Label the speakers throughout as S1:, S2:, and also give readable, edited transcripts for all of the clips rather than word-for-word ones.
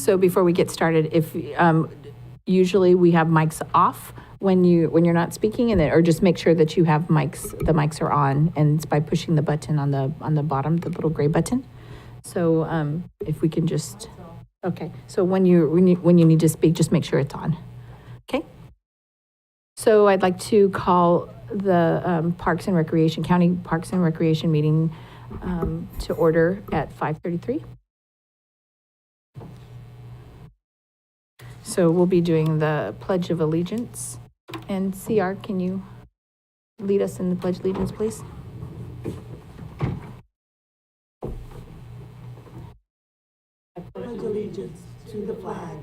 S1: So before we get started, if, usually we have mics off when you're not speaking, and then, or just make sure that you have the mics are on, and it's by pushing the button on the bottom, the little gray button. So, if we can just, okay, so when you need to speak, just make sure it's on. Okay? So I'd like to call the County Parks and Recreation meeting to order at 5:33. So we'll be doing the Pledge of Allegiance. And CR, can you lead us in the Pledge of Allegiance, please?
S2: I pledge allegiance to the flag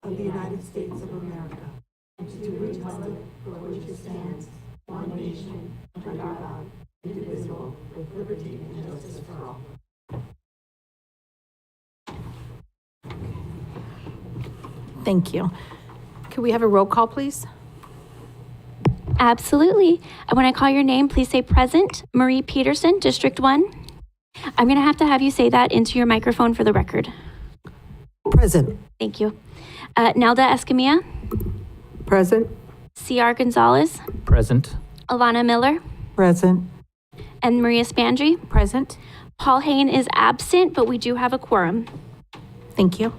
S2: of the United States of America, and to the republic for which it stands, one nation, under God, indivisible, with liberty and justice for all.
S1: Thank you. Could we have a roll call, please?
S3: Absolutely. When I call your name, please say present. Marie Peterson, District 1. I'm going to have you say that into your microphone for the record.
S2: Present.
S3: Thank you. Nelda Escamilla.
S2: Present.
S3: CR Gonzalez.
S4: Present.
S3: Alana Miller.
S2: Present.
S3: And Maria Spandry.
S1: Present.
S3: Paul Hain is absent, but we do have a quorum.
S1: Thank you.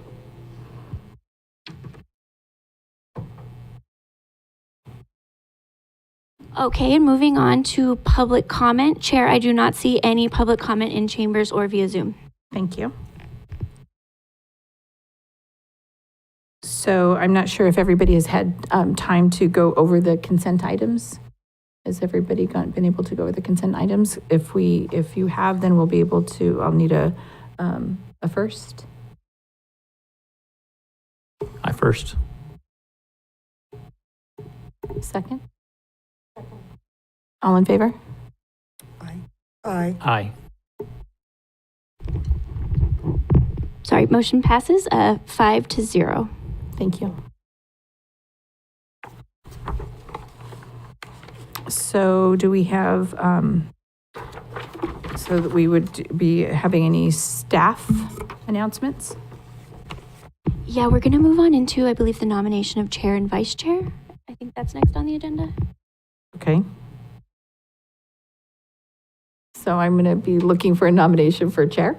S3: Okay, and moving on to public comment. Chair, I do not see any public comment in chambers or via Zoom.
S1: Thank you. So I'm not sure if everybody has had time to go over the consent items. Has everybody been able to go over the consent items? If you have, then we'll be able to, I'll need a first.
S4: I first.
S1: Second? All in favor?
S2: Aye. Aye.
S4: Aye.
S3: Sorry, motion passes 5-0.
S1: Thank you. So do we have, so that we would be having any staff announcements?
S3: Yeah, we're going to move on into, I believe, the nomination of chair and vice chair. I think that's next on the agenda.
S1: Okay. So I'm going to be looking for a nomination for chair.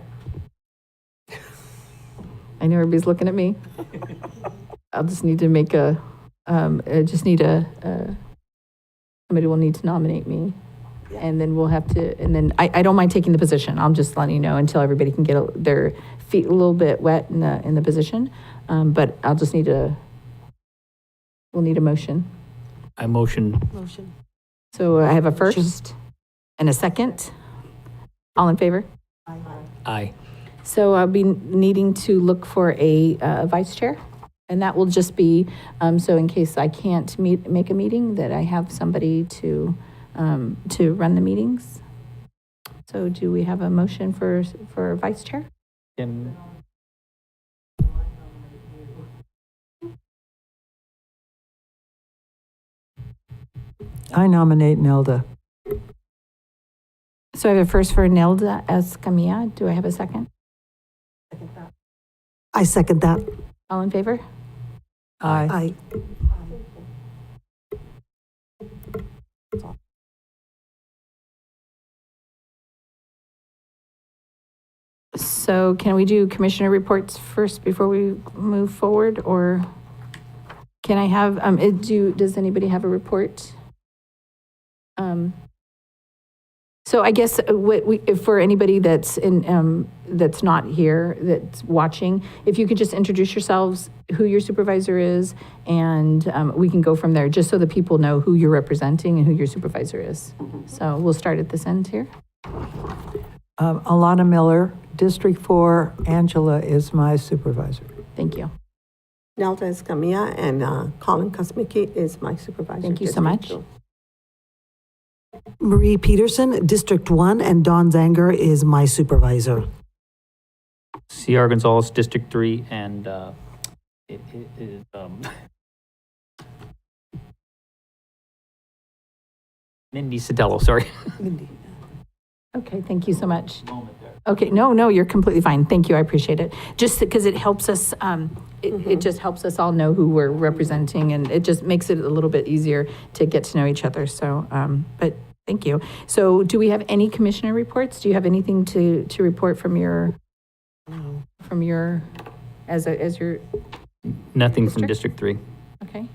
S1: I know everybody's looking at me. I'll just need to make somebody will need to nominate me. And then we'll have to, and then I don't mind taking the position. I'm just letting you know until everybody can get their feet a little bit wet in the position. But I'll just we'll need a motion.
S4: I motion.
S2: Motion.
S1: So I have a first and a second. All in favor?
S2: Aye.
S4: Aye.
S1: So I'll be needing to look for a vice chair, and that will just be, so in case I can't make a meeting, that I have somebody to run the meetings. So do we have a motion for vice chair?
S2: I nominate Nelda.
S1: So I have a first for Nelda Escamilla. Do I have a second?
S2: I second that.
S1: All in favor?
S2: Aye.
S1: So can we do commissioner reports first before we move forward, or can I have, does anybody have a report? So I guess for anybody that's that's not here, that's watching, if you could just introduce yourselves, who your supervisor is, and we can go from there, just so that people know who you're representing and who your supervisor is. So we'll start at this end here.
S2: Alana Miller, District 4. Angela is my supervisor.
S1: Thank you.
S5: Nelda Escamilla and Colin Kosmicki is my supervisor.
S1: Thank you so much.
S6: Marie Peterson, District 1, and Dawn Zanger is my supervisor.
S4: CR Gonzalez, District 3, and Mindy Sotelo, sorry.
S1: Okay, thank you so much. Okay, no, you're completely fine. Thank you, I appreciate it. Just because it helps us, it just helps us all know who we're representing, and it just makes it a little bit easier to get to know each other, so, but thank you. So do we have any commissioner reports? Do you have anything to report from your, as your,
S4: Nothing from District 3.
S1: okay?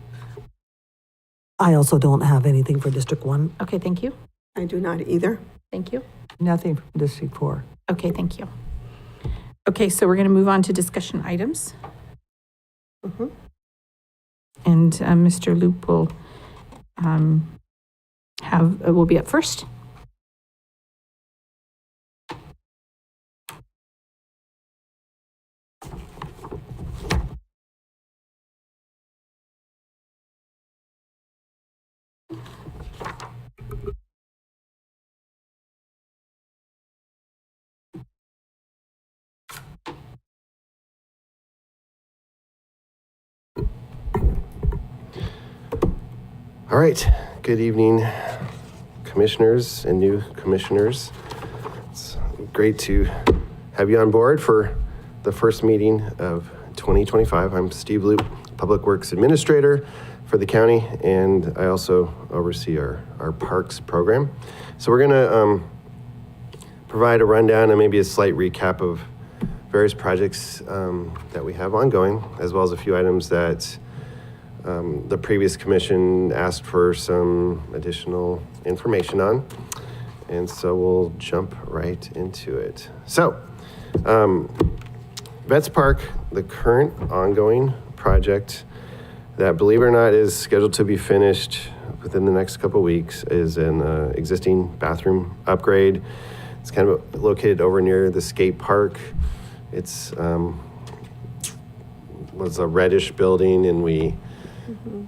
S6: I also don't have anything for District 1.
S1: Okay, thank you,
S5: I do not either.
S1: thank you.
S6: Nothing from District 4.
S1: Okay, thank you. Okay, so we're going to move on to discussion items.
S5: Mhm.
S1: And Mr. Loop will will be up first.
S7: All right, good evening, commissioners and new commissioners. It's great to have you on board for the first meeting of 2025. I'm Steve Loop, Public Works Administrator for the county, and I also oversee our parks program. So we're gonna provide a rundown and maybe a slight recap of various projects that we have ongoing, as well as a few items that the previous commission asked for some additional information on. And so we'll jump right into it. So, Vets Park, the current ongoing project that, believe it or not, is scheduled to be finished within the next couple of weeks, is an existing bathroom upgrade. It's kind of located over near the skate park. It's was a reddish building, and we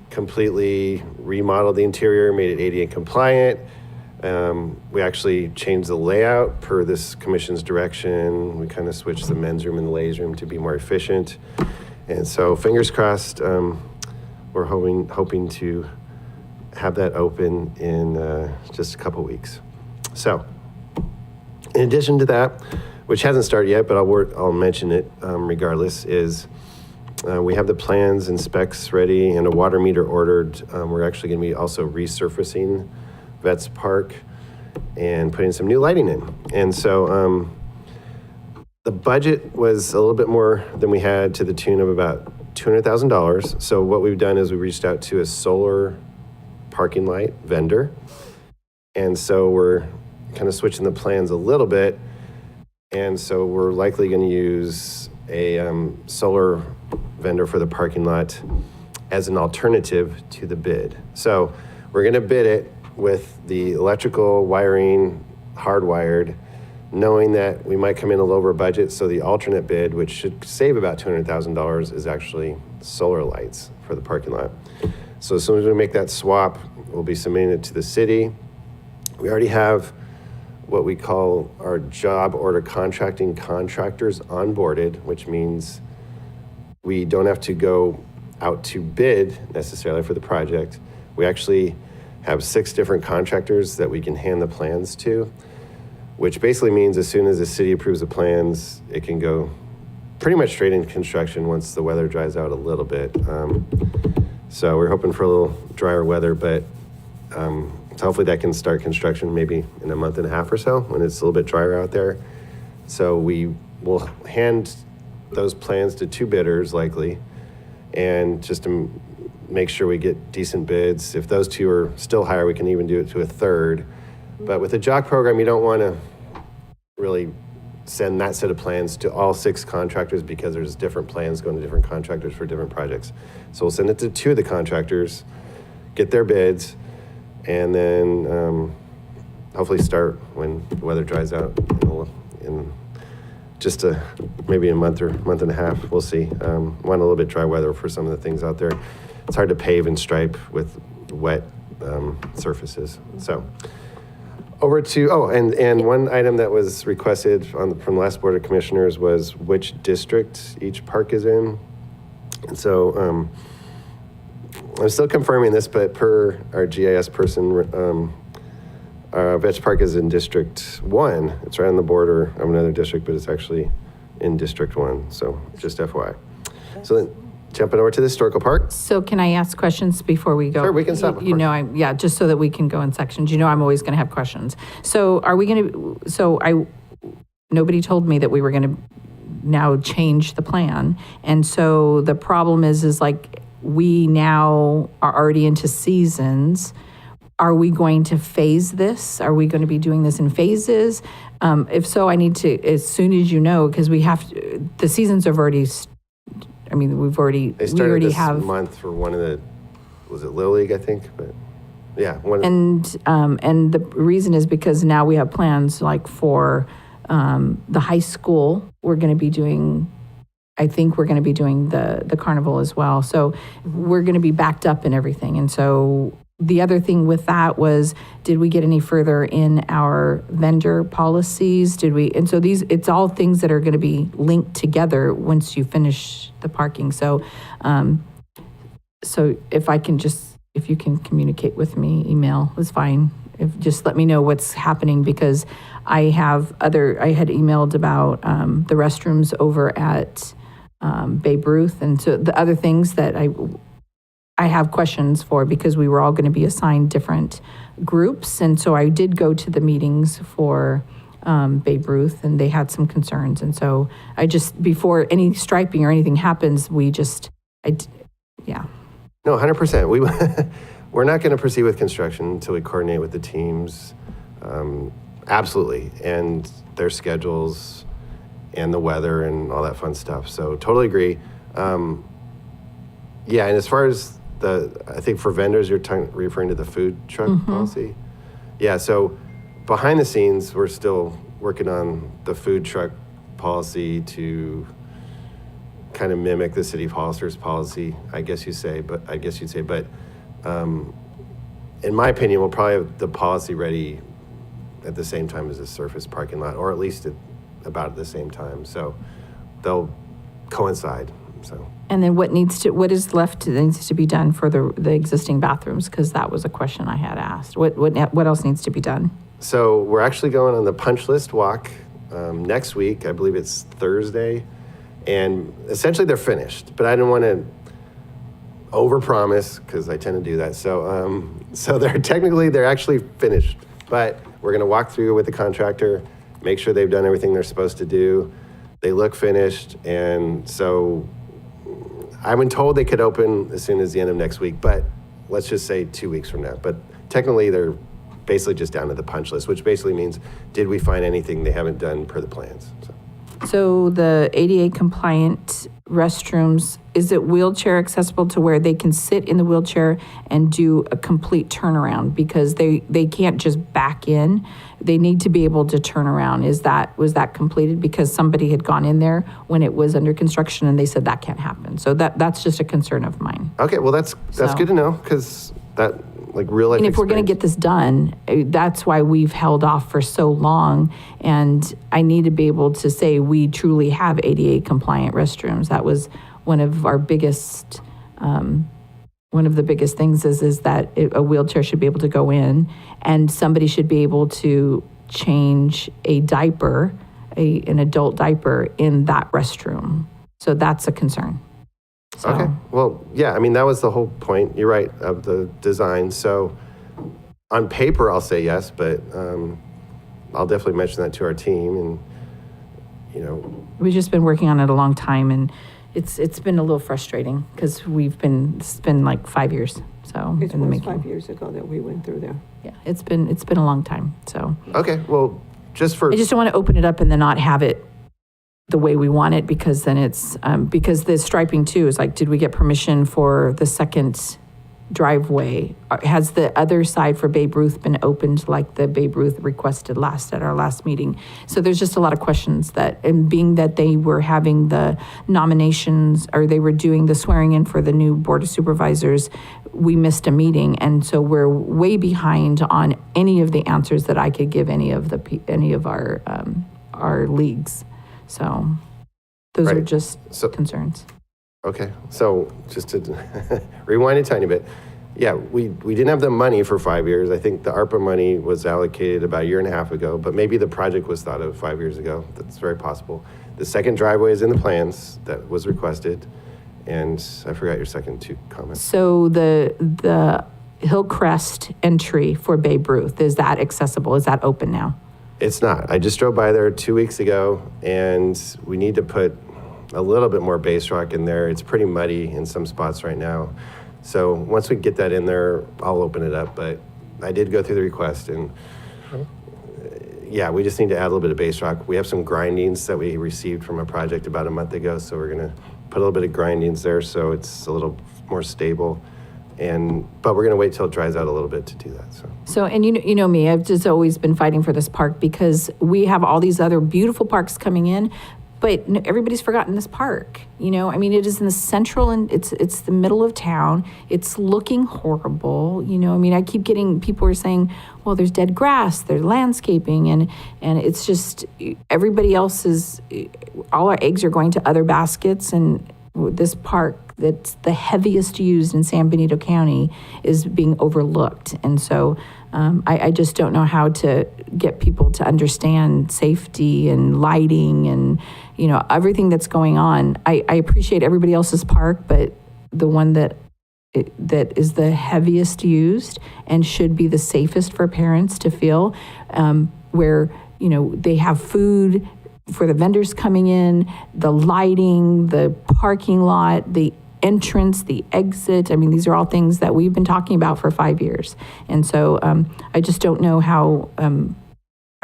S7: completely remodeled the interior, made it ADA compliant. We actually changed the layout per this commission's direction. We kind of switched the men's room and the ladies' room to be more efficient. And so fingers crossed, we're hoping to have that open in just a couple weeks. So in addition to that, which hasn't started yet, but I'll mention it regardless, is we have the plans and specs ready and a water meter ordered. We're actually going to be also resurfacing Vets Park and putting some new lighting in. And so the budget was a little bit more than we had, to the tune of about $200,000. So what we've done is we reached out to a solar parking light vendor. And so we're kind of switching the plans a little bit. And so we're likely going to use a solar vendor for the parking lot as an alternative to the bid. So we're going to bid it with the electrical wiring hardwired, knowing that we might come in a lower budget. So the alternate bid, which should save about $200,000, is actually solar lights for the parking lot. So as soon as we make that swap, we'll be submitting it to the city. We already have what we call our job order contracting contractors onboarded, which means we don't have to go out to bid necessarily for the project. We actually have 6 different contractors that we can hand the plans to, which basically means as soon as the city approves the plans, it can go pretty much straight into construction once the weather dries out a little bit. So we're hoping for a little drier weather, but so hopefully that can start construction maybe in a month and a half or so when it's a little bit drier out there. So we will hand those plans to 2 bidders likely, and just to make sure we get decent bids. If those 2 are still higher, we can even do it to a third. But with the JOC program, you don't want to really send that set of plans to all 6 contractors, because there's different plans going to different contractors for different projects. So we'll send it to 2 of the contractors, get their bids, and then hopefully start when the weather dries out in just maybe a month or month and a half. We'll see. Want a little bit dry weather for some of the things out there. It's hard to pave and stripe with wet surfaces. So over to, and one item that was requested from the last Board of Commissioners was which district each park is in. And so I'm still confirming this, but per our GIS person, Vetch Park is in District 1. It's right on the border of another district, but it's actually in District 1. So just FYI. So then jumping over to the historical park.
S1: So can I ask questions before we go?
S7: Sure, we can stop, of
S1: You know,
S7: course.
S1: yeah, just so that we can go in sections. You know, I'm always going to have questions. So are we going to, nobody told me that we were going to now change the plan. And so the problem is like, we now are already into seasons. Are we going to phase this? Are we going to be doing this in phases? If so, I need to, as soon as you know, because we have, the seasons have already, we've already,
S7: They
S1: we
S7: started
S1: already
S7: this
S1: have.
S7: month for one of the, was it Little League, I think? But yeah, one of
S1: And the reason is because now we have plans like for the high school, we're going to be doing, I think we're going to be doing the carnival as well. So we're going to be backed up in everything. And so the other thing with that was, did we get any further in our vendor policies? Did we? And so it's all things that are going to be linked together once you finish the parking. So, so if you can communicate with me, email is fine. Just let me know what's happening, because I had emailed about the restrooms over at Babe Ruth, and so the other things that I have questions for, because we were all going to be assigned different groups, and so I did go to the meetings for Babe Ruth, and they had some concerns, and so I just, before any striping or anything happens, yeah.
S7: No, 100%. We're not going to proceed with construction until we coordinate with the teams. Absolutely. And their schedules and the weather and all that fun stuff. So totally agree. Yeah, and as far as I think for vendors, you're referring to the food truck policy. Yeah, so behind the scenes, we're still working on the food truck policy to kind of mimic the city of Hollister's policy, I guess you'd say. But in my opinion, we'll probably have the policy ready at the same time as the surface parking lot, or at least about at the same time. So they'll coincide. So.
S1: And then what needs to be done for the existing bathrooms? Because that was a question I had asked. What else needs to be done?
S7: So we're actually going on the punch list walk next week. I believe it's Thursday. And essentially they're finished, but I didn't want to overpromise, because I tend to do that. So they're actually finished, but we're going to walk through with the contractor, make sure they've done everything they're supposed to do. They look finished, and so I've been told they could open as soon as the end of next week, but let's just say 2 weeks from now. But technically they're basically just down to the punch list, which basically means, did we find anything they haven't done per the plans?
S1: So the ADA compliant restrooms, is it wheelchair accessible to where they can sit in the wheelchair and do a complete turnaround? Because they can't just back in. They need to be able to turn around. Was that completed? Because somebody had gone in there when it was under construction and they said that can't happen. So that's just a concern of mine.
S7: Okay, well that's good to know, because that real life.
S1: And if we're going to get this done, that's why we've held off for so long. And I need to be able to say we truly have ADA compliant restrooms. That was one of our biggest, one of the biggest things is that a wheelchair should be able to go in, and somebody should be able to change a diaper, an adult diaper in that restroom. So that's a concern. So.
S7: Okay, well, yeah, that was the whole point, you're right, of the design. So on paper, I'll say yes, but I'll definitely mention that to our team. And,
S1: we've just been working on it a long time, and it's been a little frustrating, because it's been like 5 years. So
S5: It
S1: in the
S5: was
S1: making.
S5: 5 years ago that we went through there.
S1: Yeah, it's been a long time. So
S7: okay, well, I just don't
S1: want to open it up and then not have it the way we want it, because then it's, because the striping too is like, did we get permission for the second driveway? Has the other side for Babe Ruth been opened like the Babe Ruth requested at our last meeting? So there's just a lot of questions and being that they were having the nominations, or they were doing the swearing in for the new Board of Supervisors, we missed a meeting. And so we're way behind on any of the answers that I could give any of our leagues. So those are
S7: Right.
S1: just
S7: So-
S1: concerns.
S7: Okay, so just to rewind a tiny bit, Yeah, we didn't have the money for 5 years. I think the ARPA money was allocated about a year and a half ago, but maybe the project was thought of 5 years ago. That's very possible. The second driveway is in the plans that was requested, and I forgot your second two comments.
S1: So the Hillcrest entry for Babe Ruth, is that accessible? Is that open now?
S7: It's not. I just drove by there 2 weeks ago, and we need to put a little bit more base rock in there. It's pretty muddy in some spots right now. So once we get that in there, I'll open it up. But I did go through the request, and yeah, we just need to add a little bit of base rock. We have some grindings that we received from a project about a month ago, so we're gonna put a little bit of grindings there so it's a little more stable. But we're gonna wait till it dries out a little bit to do that, so.
S1: So, and you know me, I've just always been fighting for this park because we have all these other beautiful parks coming in, but everybody's forgotten this park. I mean, it is in the central, and it's the middle of town. It's looking horrible. I mean, I keep getting, people are saying, well, there's dead grass, there's landscaping, and it's just, everybody else is, all our eggs are going to other baskets, and this park that's the heaviest used in San Benito County is being overlooked. And so I just don't know how to get people to understand safety and lighting and, everything that's going on. I appreciate everybody else's park, but the one that is the heaviest used and should be the safest for parents to feel, where, they have food for the vendors coming in, the lighting, the parking lot, the entrance, the exit. I mean, these are all things that we've been talking about for 5 years. And so I just don't know how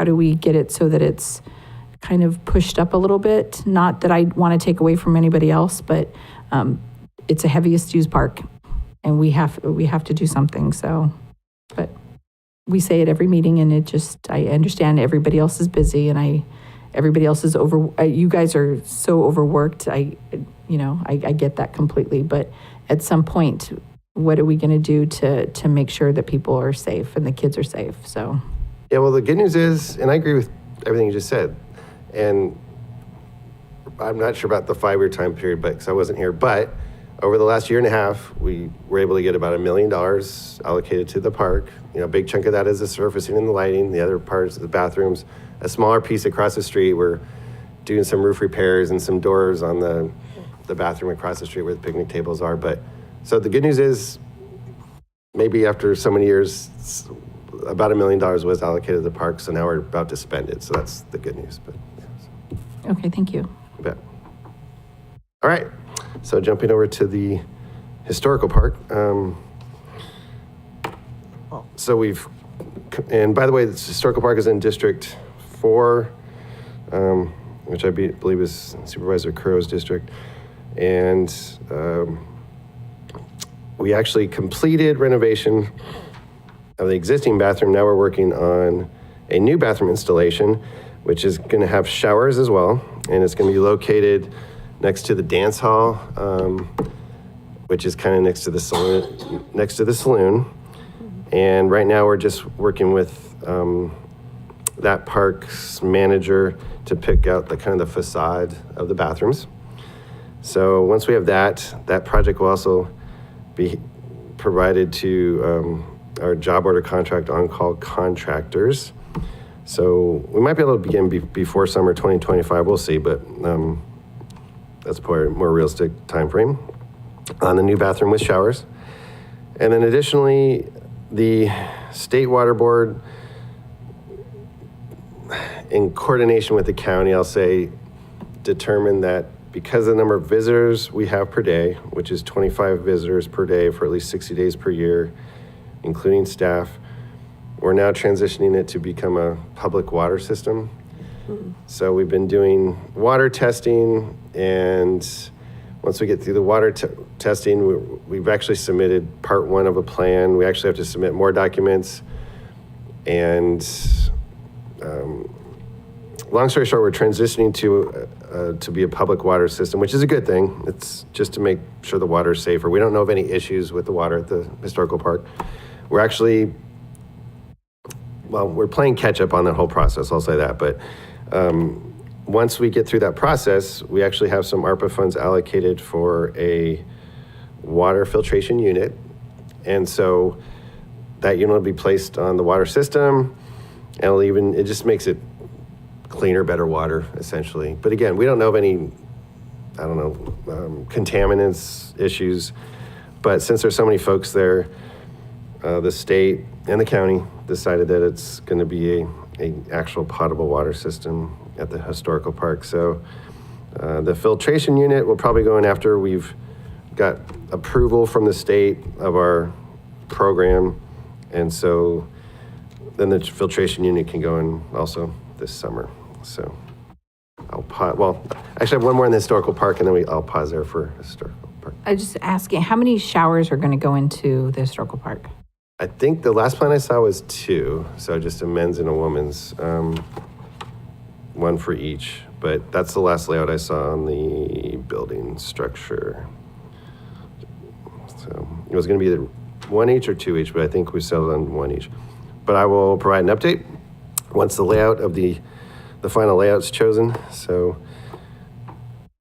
S1: do we get it so that it's kind of pushed up a little bit? Not that I want to take away from anybody else, but it's a heaviest used park, and we have to do something. So, but we say it every meeting, and I understand everybody else is busy, and everybody else is you guys are so overworked. I get that completely, but at some point, what are we going to do to make sure that people are safe and the kids are safe? So,
S7: Yeah, well, the good news is, and I agree with everything you just said, and I'm not sure about the 5 year time period, but because I wasn't here, but over the last year and a half, we were able to get about $1 million allocated to the park. A big chunk of that is the surfacing and the lighting. The other part is the bathrooms. A smaller piece across the street, we're doing some roof repairs and some doors on the bathroom across the street where the picnic tables are. But so the good news is, maybe after so many years, about $1 million was allocated to the park. So now we're about to spend it. So that's the good news. But yeah, so.
S1: okay, thank you.
S7: You bet. All right. So jumping over to the historical park. And by the way, this historical park is in District 4, which I believe is Supervisor Currow's district. And we actually completed renovation of the existing bathroom. Now we're working on a new bathroom installation, which is going to have showers as well. And it's going to be located next to the dance hall, which is kind of next to the saloon. And right now we're just working with that park's manager to pick out the kind of the facade of the bathrooms. So once we have that project will also be provided to our job order contract on-call contractors. So we might be able to begin before summer 2025, we'll see, but that's probably a more realistic time frame on the new bathroom with showers. And then additionally, the State Water Board, in coordination with the county, I'll say, determined that because of the number of visitors we have per day, which is 25 visitors per day for at least 60 days per year, including staff, we're now transitioning it to become a public water system. So we've been doing water testing, and once we get through the water testing, we've actually submitted part 1 of a plan. We actually have to submit more documents. And long story short, we're transitioning to be a public water system, which is a good thing. It's just to make sure the water is safer. We don't know of any issues with the water at the historical park. We're actually, we're playing catch up on that whole process, I'll say that. But once we get through that process, we actually have some ARPA funds allocated for a water filtration unit. And so that unit will be placed on the water system, and it just makes it cleaner, better water, essentially. But again, we don't know of any, contaminants issues. But since there's so many folks there, the state and the county decided that it's going to be a actual potable water system at the historical park. So the filtration unit will probably go in after we've got approval from the state of our program. And so then the filtration unit can go in also this summer. So actually I have one more in the historical park, and then I'll pause there for historical park.
S1: I just asking, how many showers are going to go into the historical park?
S7: I think the last plan I saw was 2, so just a men's and a woman's, one for each. But that's the last layout I saw on the building structure. So it was going to be either 1 each or 2 each, but I think we settled on 1 each. But I will provide an update once the layout of the final layout's chosen. So,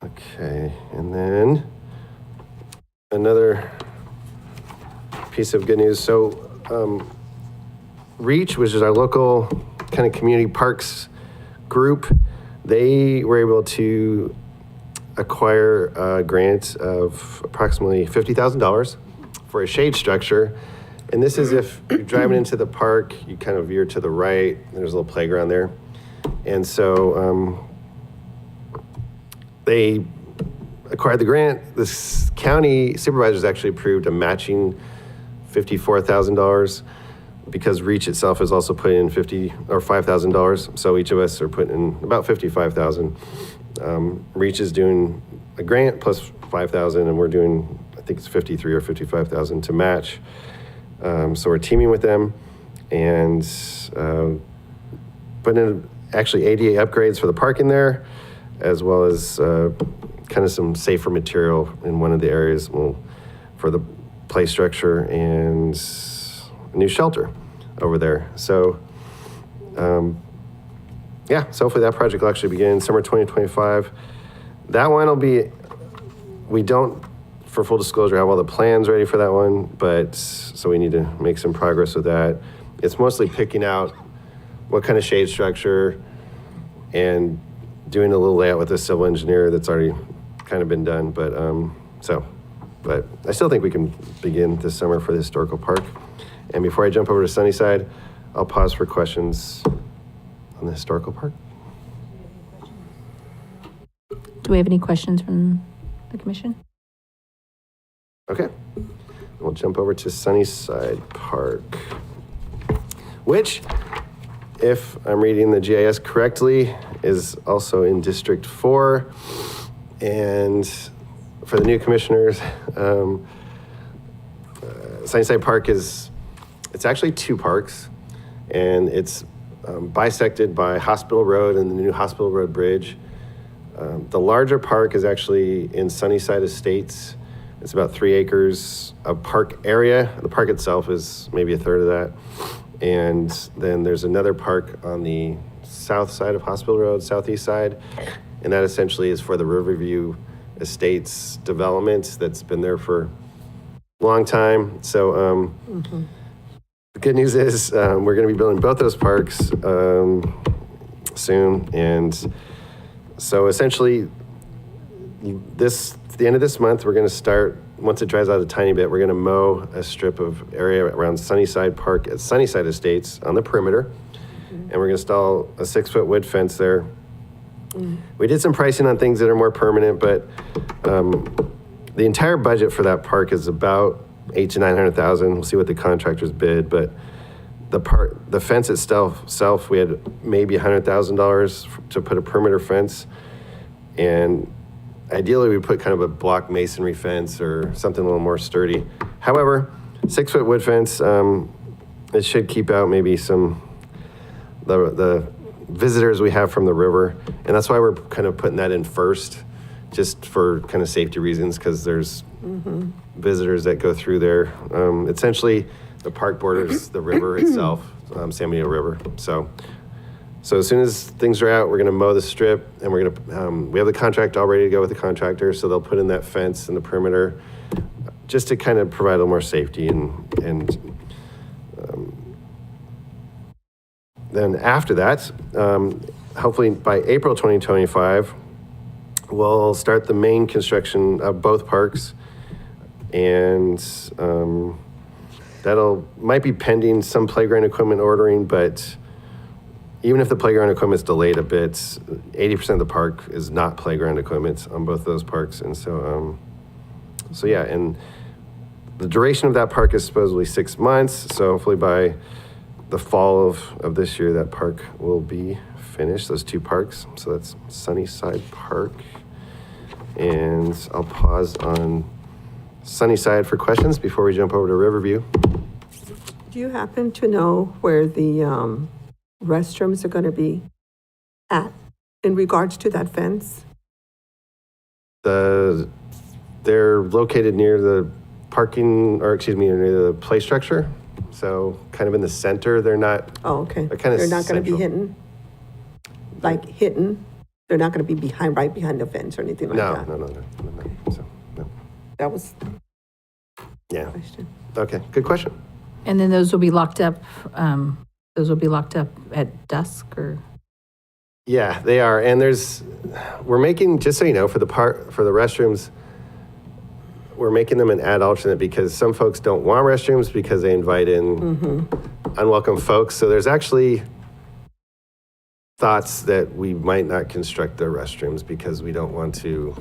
S7: okay, and then another piece of good news. So, REACH, which is our local kind of community parks group, they were able to acquire a grant of approximately $50,000 for a shade structure. And this is if you're driving into the park, you kind of veer to the right, and there's a little playground there. And so they acquired the grant. This county supervisors actually approved a matching $54,000 because REACH itself is also putting in $5,000. So each of us are putting in about $55,000. REACH is doing a grant plus $5,000, and we're doing, I think it's $53,000 or $55,000 to match. So we're teaming with them and putting in actually ADA upgrades for the park in there, as well as kind of some safer material in one of the areas for the play structure and a new shelter over there. So, so hopefully that project will actually begin summer 2025. That one will be, we don't, for full disclosure, have all the plans ready for that one, but so we need to make some progress with that. It's mostly picking out what kind of shade structure and doing a little layout with a civil engineer that's already kind of been done. But I still think we can begin this summer for the historical park. And before I jump over to Sunnyside, I'll pause for questions on the historical park.
S1: Do we have any questions from the commission?
S7: Okay, we'll jump over to Sunnyside Park, which, if I'm reading the GIS correctly, is also in District 4. And for the new commissioners, Sunnyside Park it's actually 2 parks, and it's bisected by Hospital Road and the new Hospital Road Bridge. The larger park is actually in Sunnyside Estates. It's about 3 acres of park area. The park itself is maybe a third of that. And then there's another park on the south side of Hospital Road, southeast side. And that essentially is for the Riverview Estates development that's been there for a long time. So the good news is we're going to be building both those parks soon. And so essentially the end of this month, we're going to start, once it dries out a tiny bit, we're going to mow a strip of area around Sunnyside Park at Sunnyside Estates on the perimeter. And we're going to install a 6-foot wood fence there. We did some pricing on things that are more permanent, but the entire budget for that park is about $800,000 to $900,000. We'll see what the contractors bid, but the fence itself, we had maybe $100,000 to put a perimeter fence, and ideally we put kind of a block masonry fence or something a little more sturdy. However, 6-foot wood fence, it should keep out maybe the visitors we have from the river, and that's why we're kind of putting that in first, just for kind of safety reasons, because there's visitors that go through there. Essentially, the park borders the river itself, San Benito River. So as soon as things are out, we're going to mow the strip, and we're going to, we have the contract all ready to go with the contractor, so they'll put in that fence in the perimeter. just to kind of provide a little more safety then after that, hopefully by April 2025, we'll start the main construction of both parks. And might be pending some playground equipment ordering, but even if the playground equipment's delayed a bit, 80% of the park is not playground equipment on both those parks. And so yeah, and the duration of that park is supposedly 6 months. So hopefully by the fall of this year, that park will be finished, those two parks. So that's Sunnyside Park. And I'll pause on Sunnyside for questions before we jump over to Riverview.
S5: Do you happen to know where the restrooms are going to be at in regards to that fence?
S7: They're located near the near the play structure. So kind of in the center. They're not.
S5: Oh, okay.
S7: They're
S5: not going to be
S7: central.
S5: hidden? Like hidden? They're not going to be right behind the fence or anything like that?
S7: No. So, no.
S5: That was
S7: Yeah.
S5: the question.
S7: Okay, good question.
S1: And then those will be locked up, at dusk or?
S7: Yeah, they are. And we're making, just so you know, for the restrooms, we're making them an ad alternate because some folks don't want restrooms because they invite in unwelcome folks. So there's actually thoughts that we might not construct the restrooms because we don't want to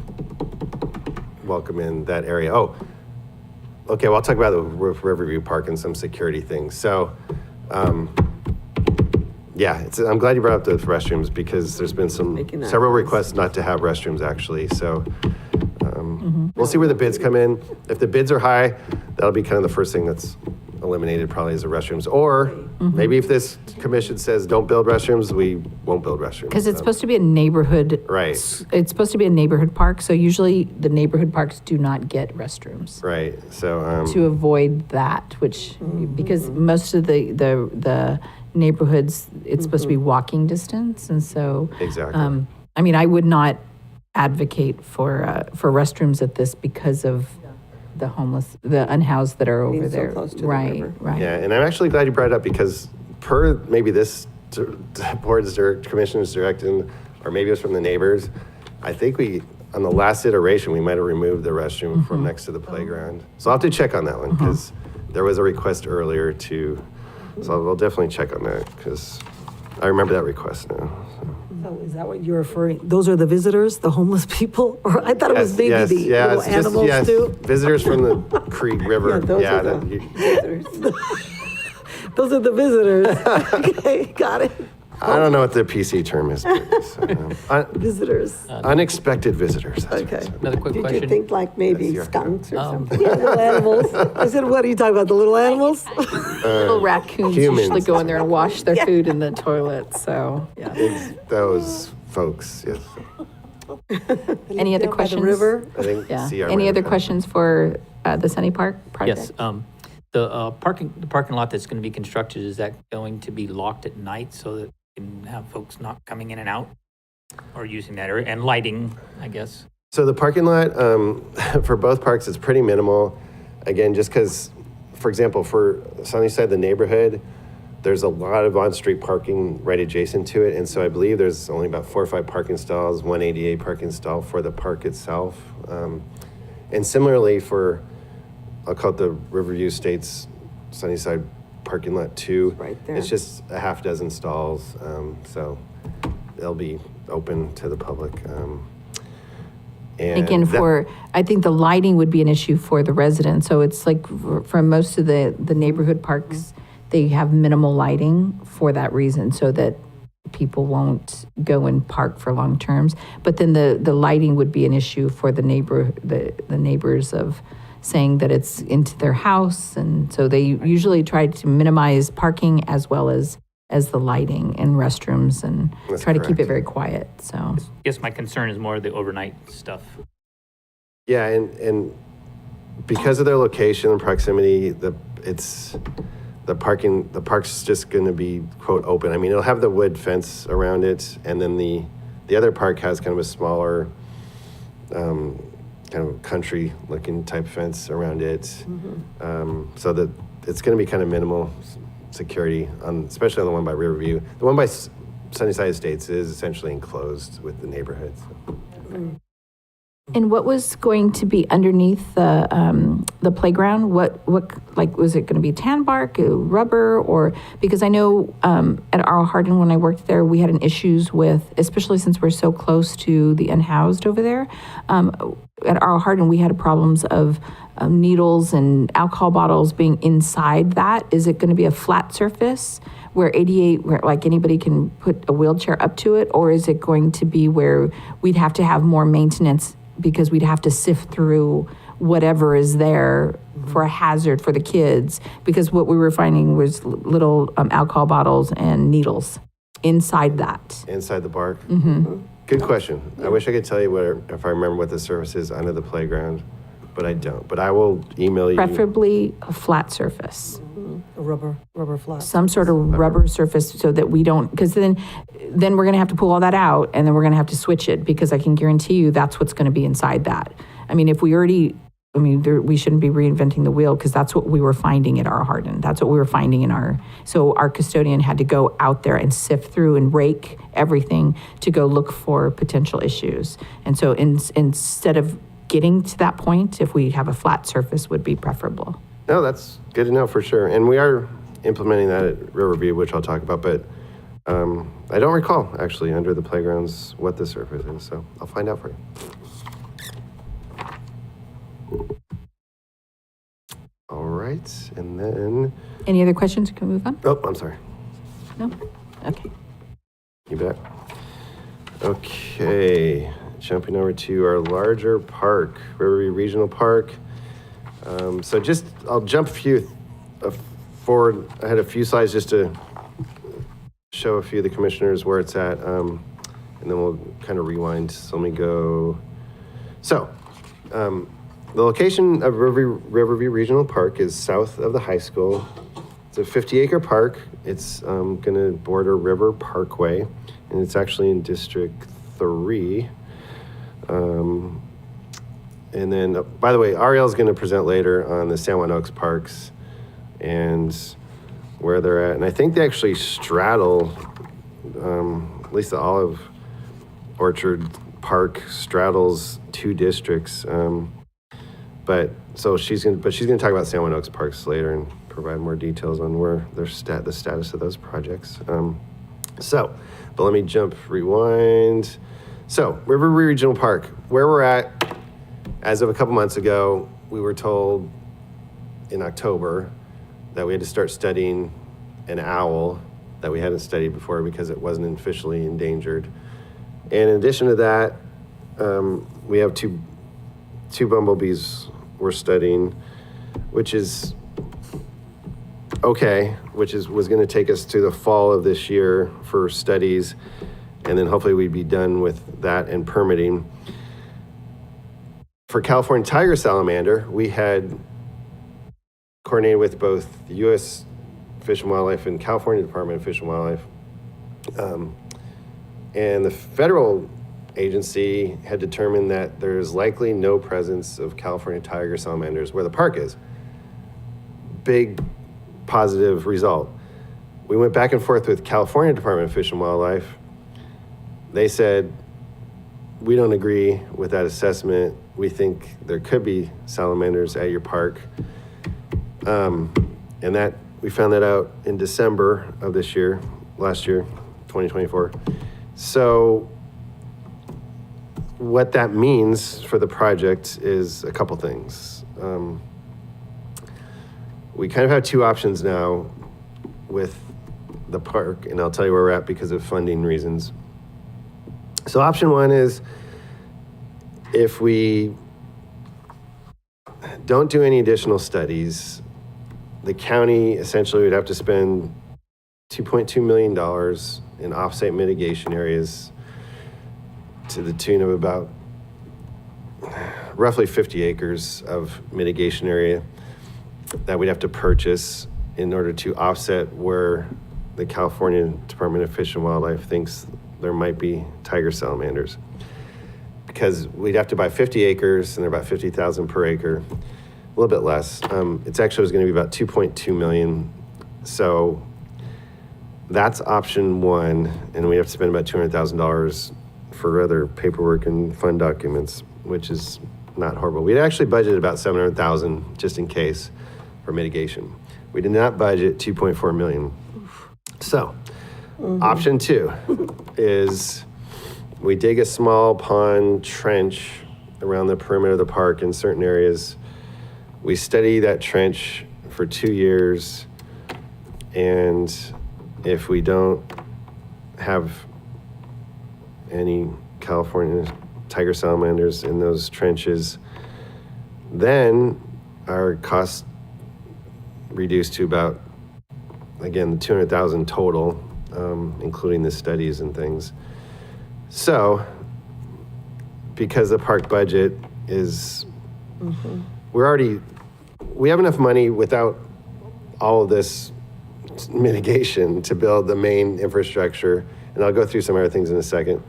S7: welcome in that area. Oh, okay, well, I'll talk about the Riverview Park and some security things. So, yeah, I'm glad you brought up the restrooms because there's been several requests not to have restrooms actually. So we'll see where the bids come in. If the bids are high, that'll be kind of the first thing that's eliminated probably is the restrooms. Or maybe if this commission says don't build restrooms, we won't build restrooms.
S1: Because it's supposed to be a neighborhood.
S7: Right.
S1: It's supposed to be a neighborhood park, so usually the neighborhood parks do not get restrooms.
S7: Right, so.
S1: To avoid that, which, because most of the neighborhoods, it's supposed to be walking distance, and so.
S7: Exactly.
S1: I mean, I would not advocate for restrooms at this because of the homeless, the unhoused that are over
S5: Being so
S1: there.
S5: close to the
S1: Right,
S5: river.
S1: right.
S7: Yeah, and I'm actually glad you brought it up because per maybe this board's commissioner's direction, or maybe it was from the neighbors, I think on the last iteration, we might have removed the restroom from next to the playground. So I'll have to check on that one because there was a request earlier so I'll definitely check on that because I remember that request now.
S6: So is that what you're referring, those are the visitors, the homeless people? Or I thought it was maybe the little
S7: it's just-
S6: animals too?
S7: Visitors from the creek river.
S5: Yeah, those are
S7: that
S5: the
S7: you-
S5: visitors.
S6: Those are the visitors. Okay, got it.
S7: I don't know what the PC term is. But,
S6: Visitors.
S7: unexpected visitors. that's what
S5: Okay.
S7: it said.
S4: Another quick
S5: Did
S4: question.
S5: you think like maybe
S7: Yes, yeah.
S5: skunks or something?
S6: Yeah, little animals. I said, what are you talking about, the little animals?
S1: Little raccoons usually
S7: humans.
S1: go in there and wash their food in the toilet, so, yeah.
S7: Those folks, yes.
S1: Any other
S6: Down by the
S1: questions?
S6: river.
S7: I think
S1: Yeah.
S7: CR
S1: Any
S7: might
S1: other
S7: have-
S1: questions for the Sunny Park project?
S4: Yes, the parking lot that's going to be constructed, is that going to be locked at night so that you can have folks not coming in and out or using that area? And lighting, I guess.
S7: So the parking lot for both parks is pretty minimal. Again, just because, for example, for Sunnyside, the neighborhood, there's a lot of on-street parking right adjacent to it. And so I believe there's only about 4 or 5 parking stalls, 188 parking stall for the park itself. And similarly for, I'll call it the Riverview Estates Sunnyside parking lot 2.
S5: Right there.
S7: It's just a half dozen stalls. So they'll be open to the public. And
S1: Again, I think the lighting would be an issue for the residents. So it's like for most of the neighborhood parks, they have minimal lighting for that reason, so that people won't go and park for long terms. But then the lighting would be an issue for the neighbors of saying that it's into their house. And so they usually try to minimize parking as well as the lighting and restrooms and
S7: That's
S1: try to keep
S7: correct.
S1: it very quiet, so.
S4: I guess my concern is more the overnight stuff.
S7: Yeah, and because of their location and proximity, the park's just going to be, quote, open. I mean, it'll have the wood fence around it, and then the other park has kind of a smaller kind of country looking type fence around it. So that it's going to be kind of minimal security especially on the one by Riverview. The one by Sunnyside Estates is essentially enclosed with the neighborhood. So.
S1: And what was going to be underneath the playground? What like was it going to be tan bark, rubber, or because I know at R.L. Hardin when I worked there we had issues with, especially since we're so close to the unhoused over there. At R.L. Hardin we had problems of needles and alcohol bottles being inside that. Is it going to be a flat surface where 88, where like anybody can put a wheelchair up to it, or is it going to be where we'd have to have more maintenance because we'd have to sift through whatever is there for a hazard for the kids? Because what we were finding was little alcohol bottles and needles inside that.
S7: Inside the bark? Mm-hmm. Good question. I wish I could tell you if I remember what the surface is under the playground, but I don't. But I will email you.
S1: Preferably a flat surface.
S6: A rubber flat.
S1: Some sort of rubber surface so that we don't, because then we're going to have to pull all that out and then we're going to have to switch it, because I can guarantee you that's what's going to be inside that. I mean, if we already, we shouldn't be reinventing the wheel, because that's what we were finding at our Hardin. That's what we were finding so our custodian had to go out there and sift through and rake everything to go look for potential issues. And so instead of getting to that point, if we have a flat surface would be preferable.
S7: No, that's good to know for sure. And we are implementing that at Riverview, which I'll talk about, but I don't recall actually under the playgrounds what the surface is, so I'll find out for you. All right, and then...
S1: Any other questions? Can we move on?
S7: Oh, I'm sorry.
S1: No? Okay.
S7: You bet. Okay, jumping over to our larger park, Riverview Regional Park. So I'll jump forward. I had a few slides just to show a few of the commissioners where it's at, and then we'll kind of rewind. So let me go. So the location of Riverview Regional Park is south of the high school. It's a 50-acre park. It's going to border River Parkway, and it's actually in District 3. And then, by the way, Ariel's going to present later on the San Juan Oaks parks and where they're at. And I think they actually straddle, at least the Olive Orchard Park straddles 2 districts. But she's going to talk about San Juan Oaks parks later and provide more details on where the status of those projects. But let me rewind. So, River Regional Park, where we're at. As of a couple months ago, we were told in October that we had to start studying an owl that we hadn't studied before because it wasn't officially endangered. And in addition to that, we have two bumblebees we're studying, which is okay, was going to take us to the fall of this year for studies, and then hopefully we'd be done with that and permitting. For California tiger salamander, we had coordinated with both the U.S. Fish and Wildlife and California Department of Fish and Wildlife. And the federal agency had determined that there's likely no presence of California tiger salamanders where the park is. Big positive result. We went back and forth with California Department of Fish and Wildlife. They said, we don't agree with that assessment. We think there could be salamanders at your park. And that we found that out in December of last year, 2024. So what that means for the project is a couple things. We kind of have 2 options now with the park, and I'll tell you where we're at because of funding reasons. So option 1 is if we don't do any additional studies, the county essentially would have to spend $2.2 million in offsite mitigation areas to the tune of about roughly 50 acres of mitigation area that we'd have to purchase in order to offset where the California Department of Fish and Wildlife thinks there might be tiger salamanders. because we'd have to buy 50 acres, and they're about 50,000 per acre, a little bit less. It's actually was going to be about 2.2 million. So that's option one, and we have to spend about $200,000 for other paperwork and fund documents, which is not horrible. We'd actually budgeted about 700,000 just in case for mitigation. We did not budget 2.4 million. So option two is we dig a small pond trench around the perimeter of the park in certain areas. We study that trench for 2 years, and if we don't have any California tiger salamanders in those trenches, then our costs reduced to about, again, the 200,000 total, including the studies and things. So, because the park budget is, we have enough money without all of this mitigation to build the main infrastructure, and I'll go through some other things in a second.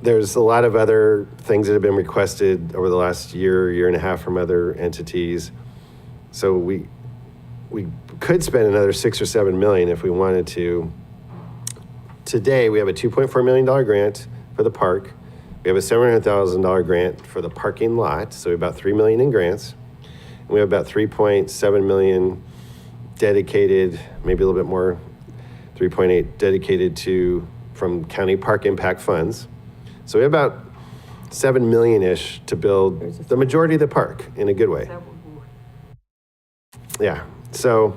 S7: There's a lot of other things that have been requested over the last year and a half from other entities. So we could spend another 6 or 7 million if we wanted to. Today, we have a $2.4 million grant for the park. We have a $700,000 grant for the parking lot, so we have about $3 million in grants. And we have about 3.7 million dedicated, maybe a little bit more, 3.8 dedicated to from county park impact funds. So we have about 7 million-ish to build the majority of the park in a good way. Yeah, so,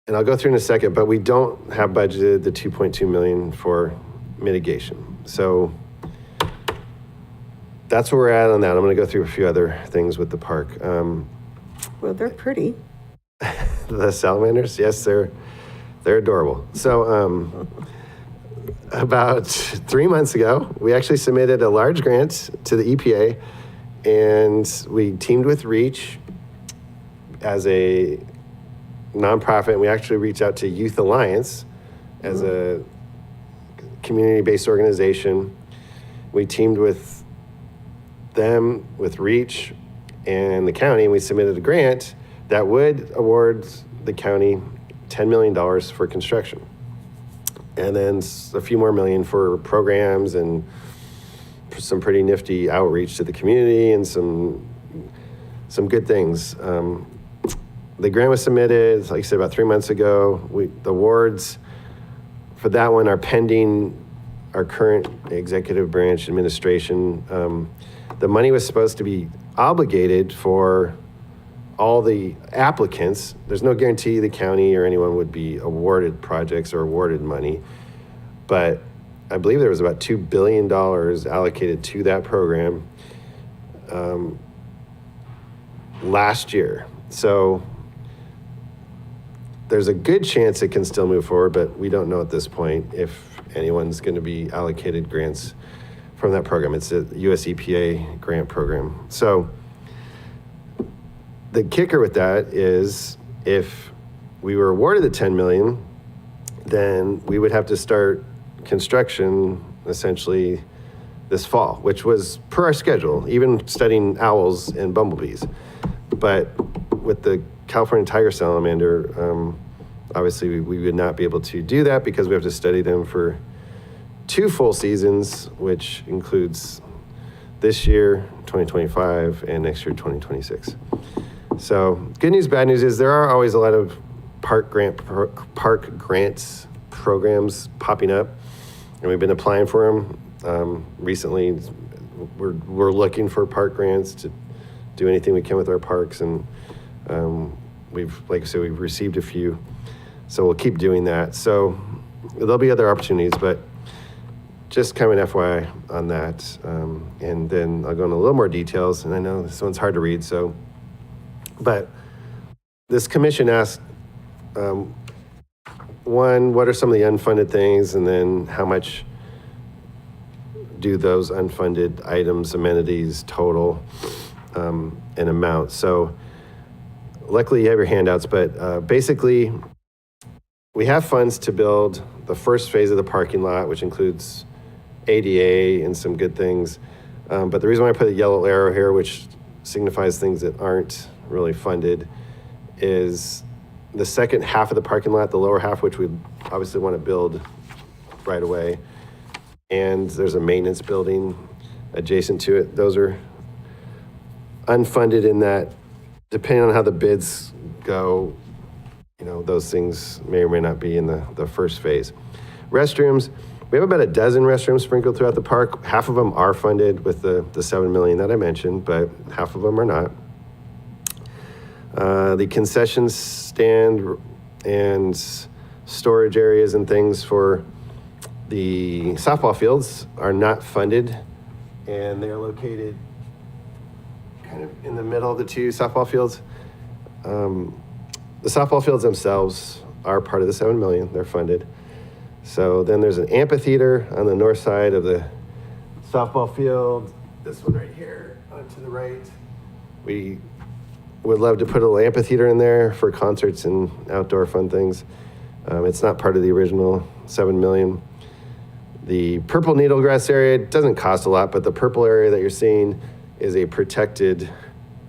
S7: and I'll go through in a second, but we don't have budgeted the 2.2 million for mitigation. So that's where we're at on that. I'm going to go through a few other things with the park.
S5: Well, they're pretty.
S7: The salamanders, yes, they're adorable. So about 3 months ago, we actually submitted a large grant to the EPA, and we teamed with REACH as a nonprofit, and we actually reached out to Youth Alliance as a community-based organization. We teamed with them, with REACH and the county, and we submitted a grant that would award the county $10 million for construction. And then a few more million for programs and some pretty nifty outreach to the community and some good things. The grant was submitted, like I said, about 3 months ago. The awards for that one are pending our current executive branch administration. The money was supposed to be obligated for all the applicants. There's no guarantee the county or anyone would be awarded projects or awarded money, but I believe there was about $2 billion allocated to that program last year. So there's a good chance it can still move forward, but we don't know at this point if anyone's going to be allocated grants from that program. It's a US EPA grant program. So the kicker with that is if we were awarded the 10 million, then we would have to start construction essentially this fall, which was per our schedule, even studying owls and bumblebees. But with the California tiger salamander, obviously we would not be able to do that because we have to study them for 2 full seasons, which includes this year, 2025, and next year, 2026. So good news, bad news is there are always a lot of park grants programs popping up, and we've been applying for them. Recently, we're looking for park grants to do anything we can with our parks, and like I said, we've received a few, so we'll keep doing that. So there'll be other opportunities, but just kind of an FYI on that. And then I'll go into a little more details, and I know this one's hard to read, but this commission asked, one, what are some of the unfunded things, and then how much do those unfunded items, amenities total in amount? So luckily you have your handouts, but basically we have funds to build the first phase of the parking lot, which includes ADA and some good things. But the reason why I put a yellow arrow here, which signifies things that aren't really funded, is the second half of the parking lot, the lower half, which we obviously want to build right away. And there's a maintenance building adjacent to it. Those are unfunded in that, depending on how the bids go, those things may or may not be in the first phase. Restrooms, we have about a dozen restrooms sprinkled throughout the park. Half of them are funded with the $7 million that I mentioned, but half of them are not. The concession stand and storage areas and things for the softball fields are not funded, and they're located kind of in the middle of the two softball fields. The softball fields themselves are part of the $7 million. They're funded. So then there's an amphitheater on the north side of the softball field. This one right here, to the right. We would love to put a little amphitheater in there for concerts and outdoor fun things. It's not part of the original $7 million. The purple needle grass area doesn't cost a lot, but the purple area that you're seeing is a protected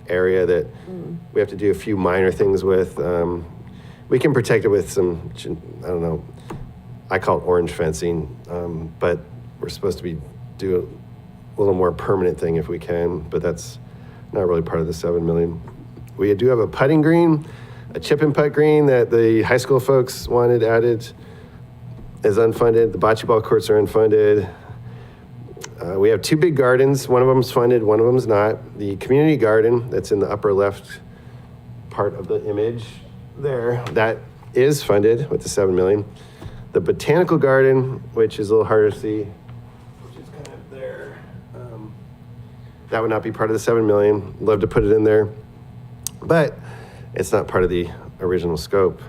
S7: area that we have to do a few minor things with. We can protect it with some, I don't know, I call it orange fencing, but we're supposed to do a little more permanent thing if we can, but that's not really part of the $7 million. We do have a putting green, a chip and putt green that the high school folks wanted added, is unfunded. The bocce ball courts are unfunded. We have two big gardens. One of them's funded, one of them's not. The community garden that's in the upper left part of the image there, that is funded with the $7 million. The botanical garden, which is a little harder to see, which is kind of there, that would not be part of the $7 million. Love to put it in there, but it's not part of the original scope.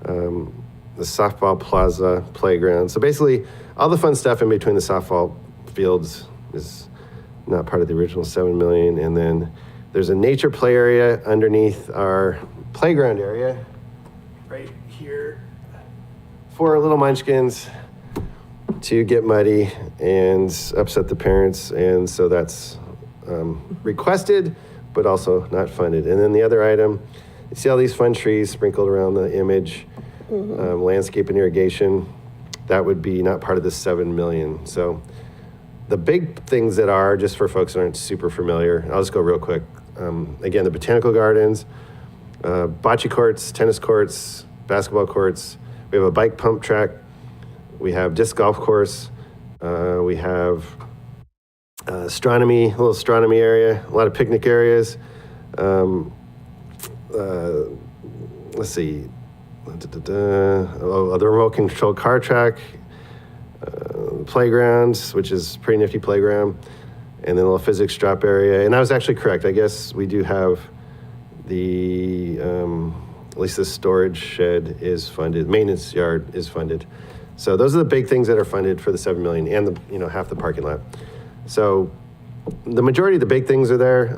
S7: The softball plaza playground. So basically, all the fun stuff in between the softball fields is not part of the original $7 million. And then there's a nature play area underneath our playground area, right here, for our little munchkins to get muddy and upset the parents. And so that's requested, but also not funded. And then the other item, you see all these fun trees sprinkled around the image. Landscape and irrigation, that would be not part of the $7 million. So the big things that are, just for folks that aren't super familiar, I'll just go real quick. Again, the botanical gardens, bocce courts, tennis courts, basketball courts. We have a bike pump track. We have disc golf course. We have astronomy, a little astronomy area, a lot of picnic areas. Let's see. The remote control car track, playgrounds, which is pretty nifty playground, and then a little physics drop area. And I was actually correct. I guess we do have the, at least the storage shed is funded, maintenance yard is funded. So those are the big things that are funded for the $7 million and the, half the parking lot. So the majority of the big things are there.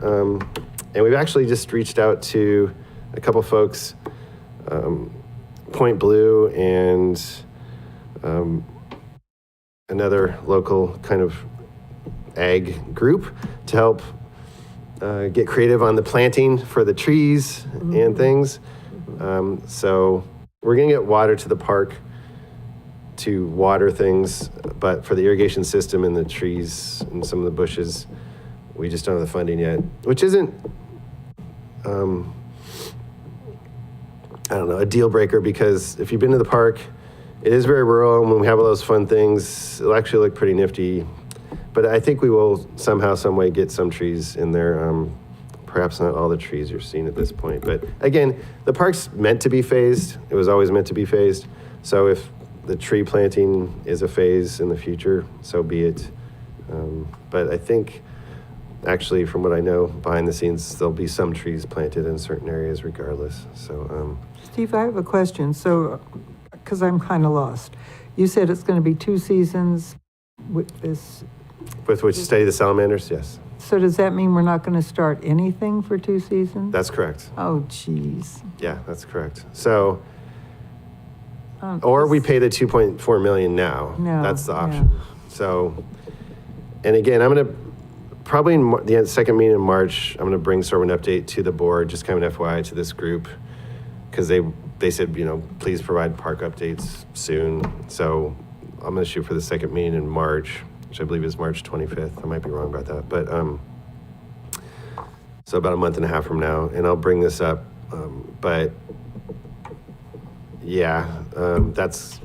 S7: And we've actually just reached out to a couple folks, Point Blue and another local kind of ag group to help get creative on the planting for the trees and things. So we're gonna get water to the park to water things, but for the irrigation system and the trees and some of the bushes, we just don't have the funding yet, which isn't, I don't know, a deal breaker, because if you've been to the park, it is very rural, and when we have all those fun things, it'll actually look pretty nifty. But I think we will somehow, some way get some trees in there. Perhaps not all the trees you're seeing at this point. But again, the park's meant to be phased. It was always meant to be phased. So if the tree planting is a phase in the future, so be it. But I think, actually, from what I know, behind the scenes, there'll be some trees planted in certain areas regardless. So,
S6: Steve, I have a question. So, because I'm kind of lost. You said it's going to be 2 seasons with this.
S7: with which study the salamanders, yes.
S6: So does that mean we're not going to start anything for 2 seasons?
S7: That's correct.
S6: Oh, geez.
S7: Yeah, that's correct. So, or we pay the 2.4 million now.
S6: No,
S7: That's the
S6: yeah.
S7: option. So, and again, I'm going to, probably in the second meeting in March, I'm going to bring sort of an update to the board, just kind of an FYI to this group, because they said, please provide park updates soon. So I'm going to shoot for the second meeting in March, which I believe is March 25th. I might be wrong about that, but so about a month and a half from now, and I'll bring this up. But yeah, that's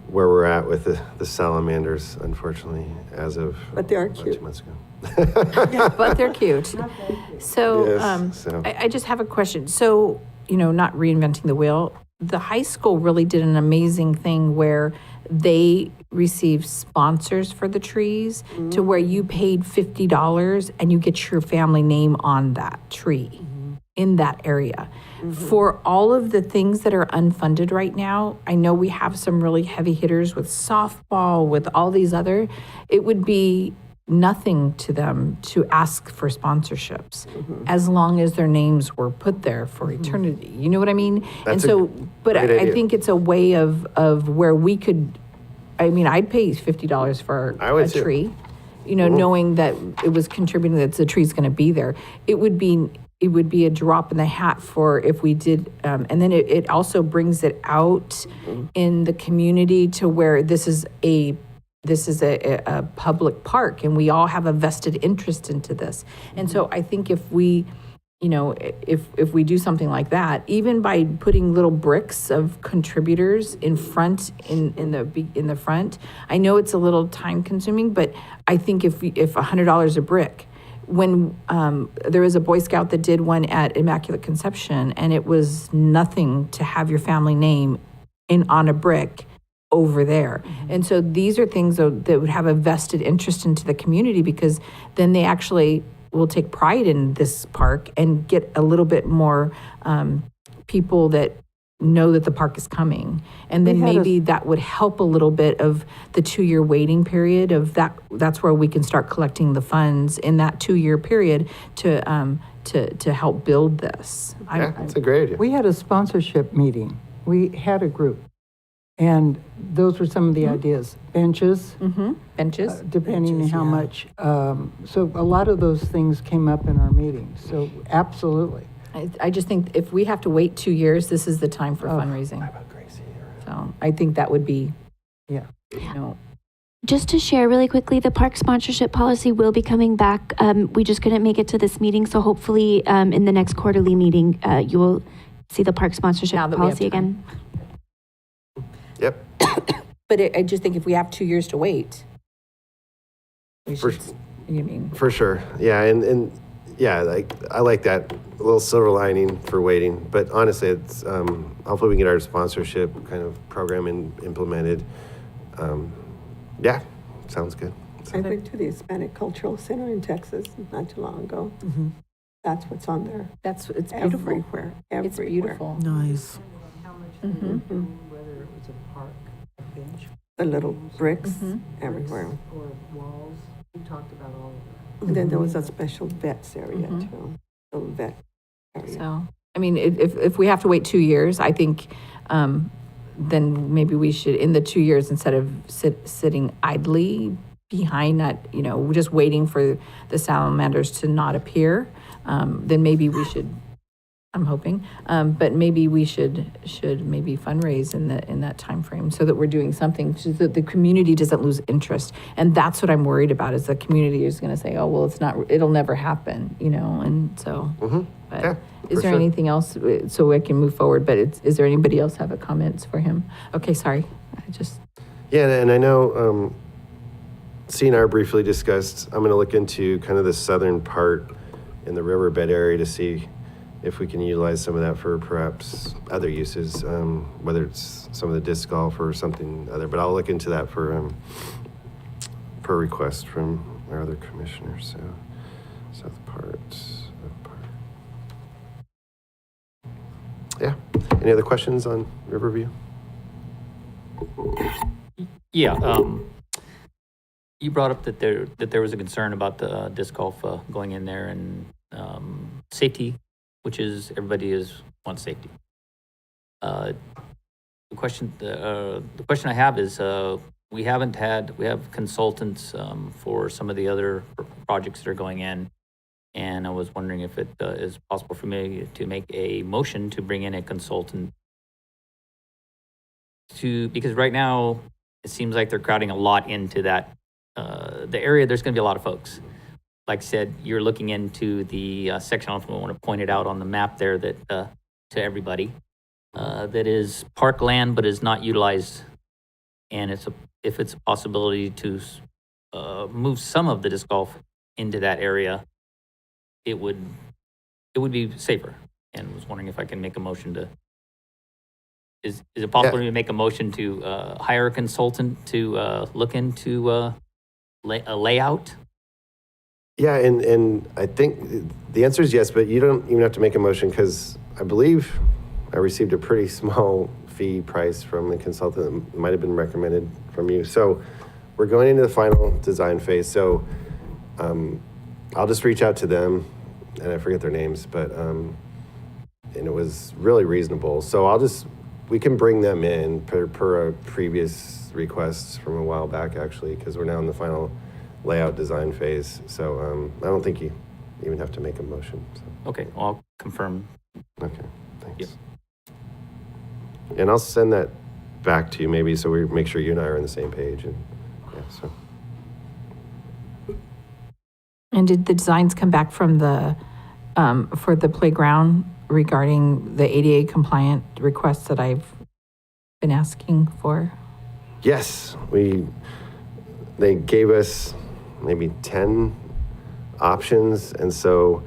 S7: where we're at with the salamanders, unfortunately, as of
S5: But they are
S7: about
S5: cute.
S7: 2 months ago.
S1: But they're cute. So,
S7: Yes, so-
S1: I just have a question. So, not reinventing the wheel, the high school really did an amazing thing where they received sponsors for the trees to where you paid $50 and you get your family name on that tree in that area. For all of the things that are unfunded right now, I know we have some really heavy hitters with softball, with all these other, it would be nothing to them to ask for sponsorships as long as their names were put there for eternity. You know what I mean?
S7: That's
S1: and
S7: a
S1: so, but
S7: great
S1: I
S7: idea.
S1: think it's a way of where we could, I'd pay $50 for
S7: I would
S1: a
S7: too.
S1: tree, knowing that it was contributing, that the tree's going to be there. It would be a drop in the hat for if we did, and then it also brings it out in the community to where this is a public park and we all have a vested interest into this. And so I think if we, if we do something like that, even by putting little bricks of contributors in front, in the front, I know it's a little time consuming, but I think if $100 a brick, when there was a Boy Scout that did one at Immaculate Conception, and it was nothing to have your family name on a brick over there. And so these are things that would have a vested interest into the community, because then they actually will take pride in this park and get a little bit more people that know that the park is coming. And then
S5: We had a-
S1: maybe that would help a little bit of the 2-year waiting period of that. That's where we can start collecting the funds in that 2-year period to help build this.
S7: Yeah, that's a great idea.
S6: We had a sponsorship meeting. We had a group. And those were some of the ideas. Benches,
S1: Benches.
S6: depending on how much. So a lot of those things came up in our meeting. So absolutely.
S1: I just think if we have to wait 2 years, this is the time for fundraising. So I think that would be,
S6: Yeah.
S3: Just to share really quickly, the park sponsorship policy will be coming back. We just couldn't make it to this meeting, so hopefully in the next quarterly meeting, you will see the park sponsorship
S1: Now that we have
S3: policy
S1: time.
S3: again.
S7: Yep.
S1: but I just think if we have 2 years to wait, we
S7: For-
S1: should, you mean,
S7: For sure. Yeah. And yeah, I like that little silver lining for waiting. But honestly, it's hopefully we can get our sponsorship kind of program implemented. Yeah, sounds good.
S5: I went to the Hispanic Cultural Center in Texas not too long ago. That's what's on there.
S1: it's beautiful.
S5: Everywhere.
S1: It's beautiful.
S2: Nice.
S6: Whether it was a park, a bench.
S5: The little bricks everywhere.
S6: Or walls. We talked about all of that.
S5: And then there was a special vets area too. A vet area.
S1: So, if we have to wait 2 years, I think, then maybe we should, in the 2 years, instead of sitting idly behind, not, just waiting for the salamanders to not appear, then maybe we should, I'm hoping, but maybe we should maybe fundraise in that timeframe so that we're doing something so that the community doesn't lose interest. And that's what I'm worried about, is the community is going to say, oh, well, it'll never happen, and so. But
S7: Yeah,
S1: is
S7: for
S1: there
S7: sure.
S1: anything else so I can move forward? But is there anybody else have a comments for him? Okay, sorry.
S7: Yeah, and I know CNR briefly discussed, I'm going to look into kind of the southern part in the riverbed area to see if we can utilize some of that for perhaps other uses, whether it's some of the disc golf or something other. But I'll look into that for request from our other commissioners. So south part. Yeah. Any other questions on Riverview?
S4: Yeah, you brought up that there was a concern about the disc golf going in there and safety, which is everybody wants safety. The question I have is we have consultants for some of the other projects that are going in. And I was wondering if it is possible for me to make a motion to bring in a consultant because right now it seems like they're crowding a lot into that, the area. There's going to be a lot of folks. Like I said, you're looking into the section, I don't know if I want to point it out on the map there that to everybody, that is parkland but is not utilized. And if it's a possibility to move some of the disc golf into that area, it would be safer. And was wondering if I can make a motion to, is it possible to make a motion to hire a consultant to look into a layout?
S7: Yeah, and I think the answer is yes, but you don't even have to make a motion because I believe I received a pretty small fee price from the consultant that might have been recommended from you. So we're going into the final design phase. So I'll just reach out to them, and I forget their names, but and it was really reasonable. So we can bring them in per a previous request from a while back, actually, because we're now in the final layout design phase. So I don't think you even have to make a motion. So.
S4: Okay, well, I'll confirm.
S7: Okay, thanks.
S4: Yep.
S7: And I'll send that back to you maybe so we make sure you and I are on the same page. And yeah, so.
S1: And did the designs come back from the, for the playground regarding the ADA compliant requests that I've been asking for?
S7: Yes, they gave us maybe 10 options, and so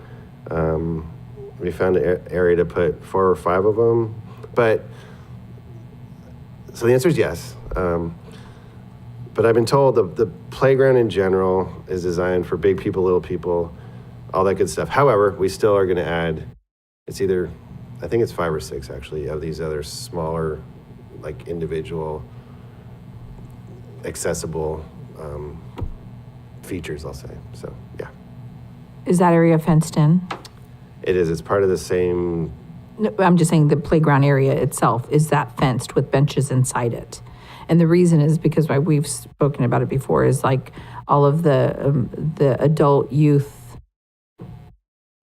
S7: we found an area to put 4 or 5 of them. But so the answer is yes. But I've been told the playground in general is designed for big people, little people, all that good stuff. However, we still are going to add, it's either, I think it's 5 or 6 actually, of these other smaller, like individual, accessible features, I'll say. So, yeah.
S1: Is that area fenced in?
S7: It is. It's part of the same.
S1: No, I'm just saying the playground area itself, is that fenced with benches inside it? And the reason is because why we've spoken about it before is like all of the adult youth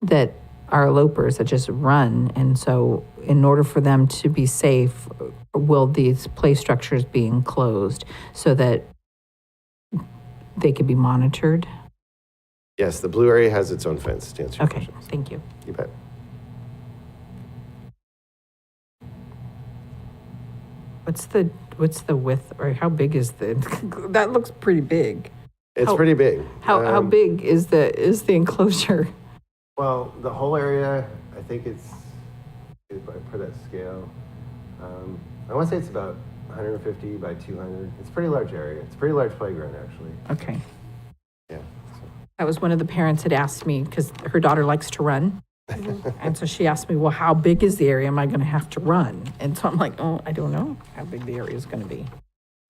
S1: that are elopers that just run. And so in order for them to be safe, will these play structures be enclosed so that they could be monitored?
S7: Yes, the blue area has its own fence, to answer your
S1: Okay,
S7: question.
S1: thank you.
S7: You bet.
S1: What's the width, or how big is that looks pretty big.
S7: It's
S1: How-
S7: pretty big.
S1: How big is the enclosure?
S7: Well, the whole area, I think it's per that scale. I want to say it's about 150 by 200. It's a pretty large area. It's a pretty large playground, actually.
S1: Okay.
S7: Yeah.
S1: That was one of the parents had asked me, because her daughter likes to run. And so she asked me, well, how big is the area? Am I going to have to run? And so I'm like, oh, I don't know how big the area is going to be.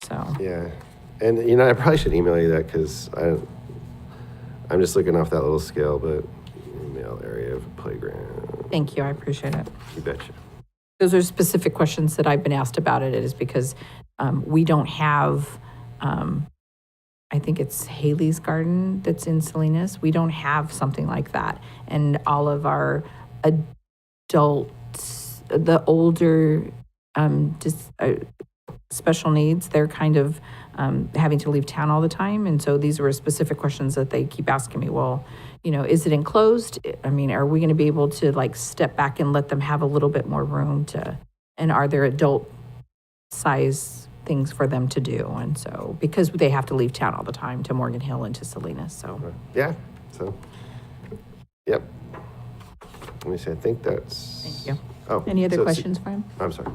S1: So,
S7: Yeah. And, I probably should email you that because I'm just looking off that little scale, but email area of playground.
S1: thank you, I appreciate it.
S7: You betcha.
S1: Those are specific questions that I've been asked about it. It is because we don't have, I think it's Haley's Garden that's in Salinas. We don't have something like that. And all of our adults, the older special needs, they're kind of having to leave town all the time. And so these were specific questions that they keep asking me. Well, is it enclosed? I mean, are we going to be able to like step back and let them have a little bit more room and are there adult size things for them to do? And so, because they have to leave town all the time to Morgan Hill and to Salinas, so.
S7: Yeah. So, yep. Let me see. I think that's.
S1: Thank you.
S7: Oh.
S1: Any other
S7: so-
S1: questions for him?
S7: I'm sorry.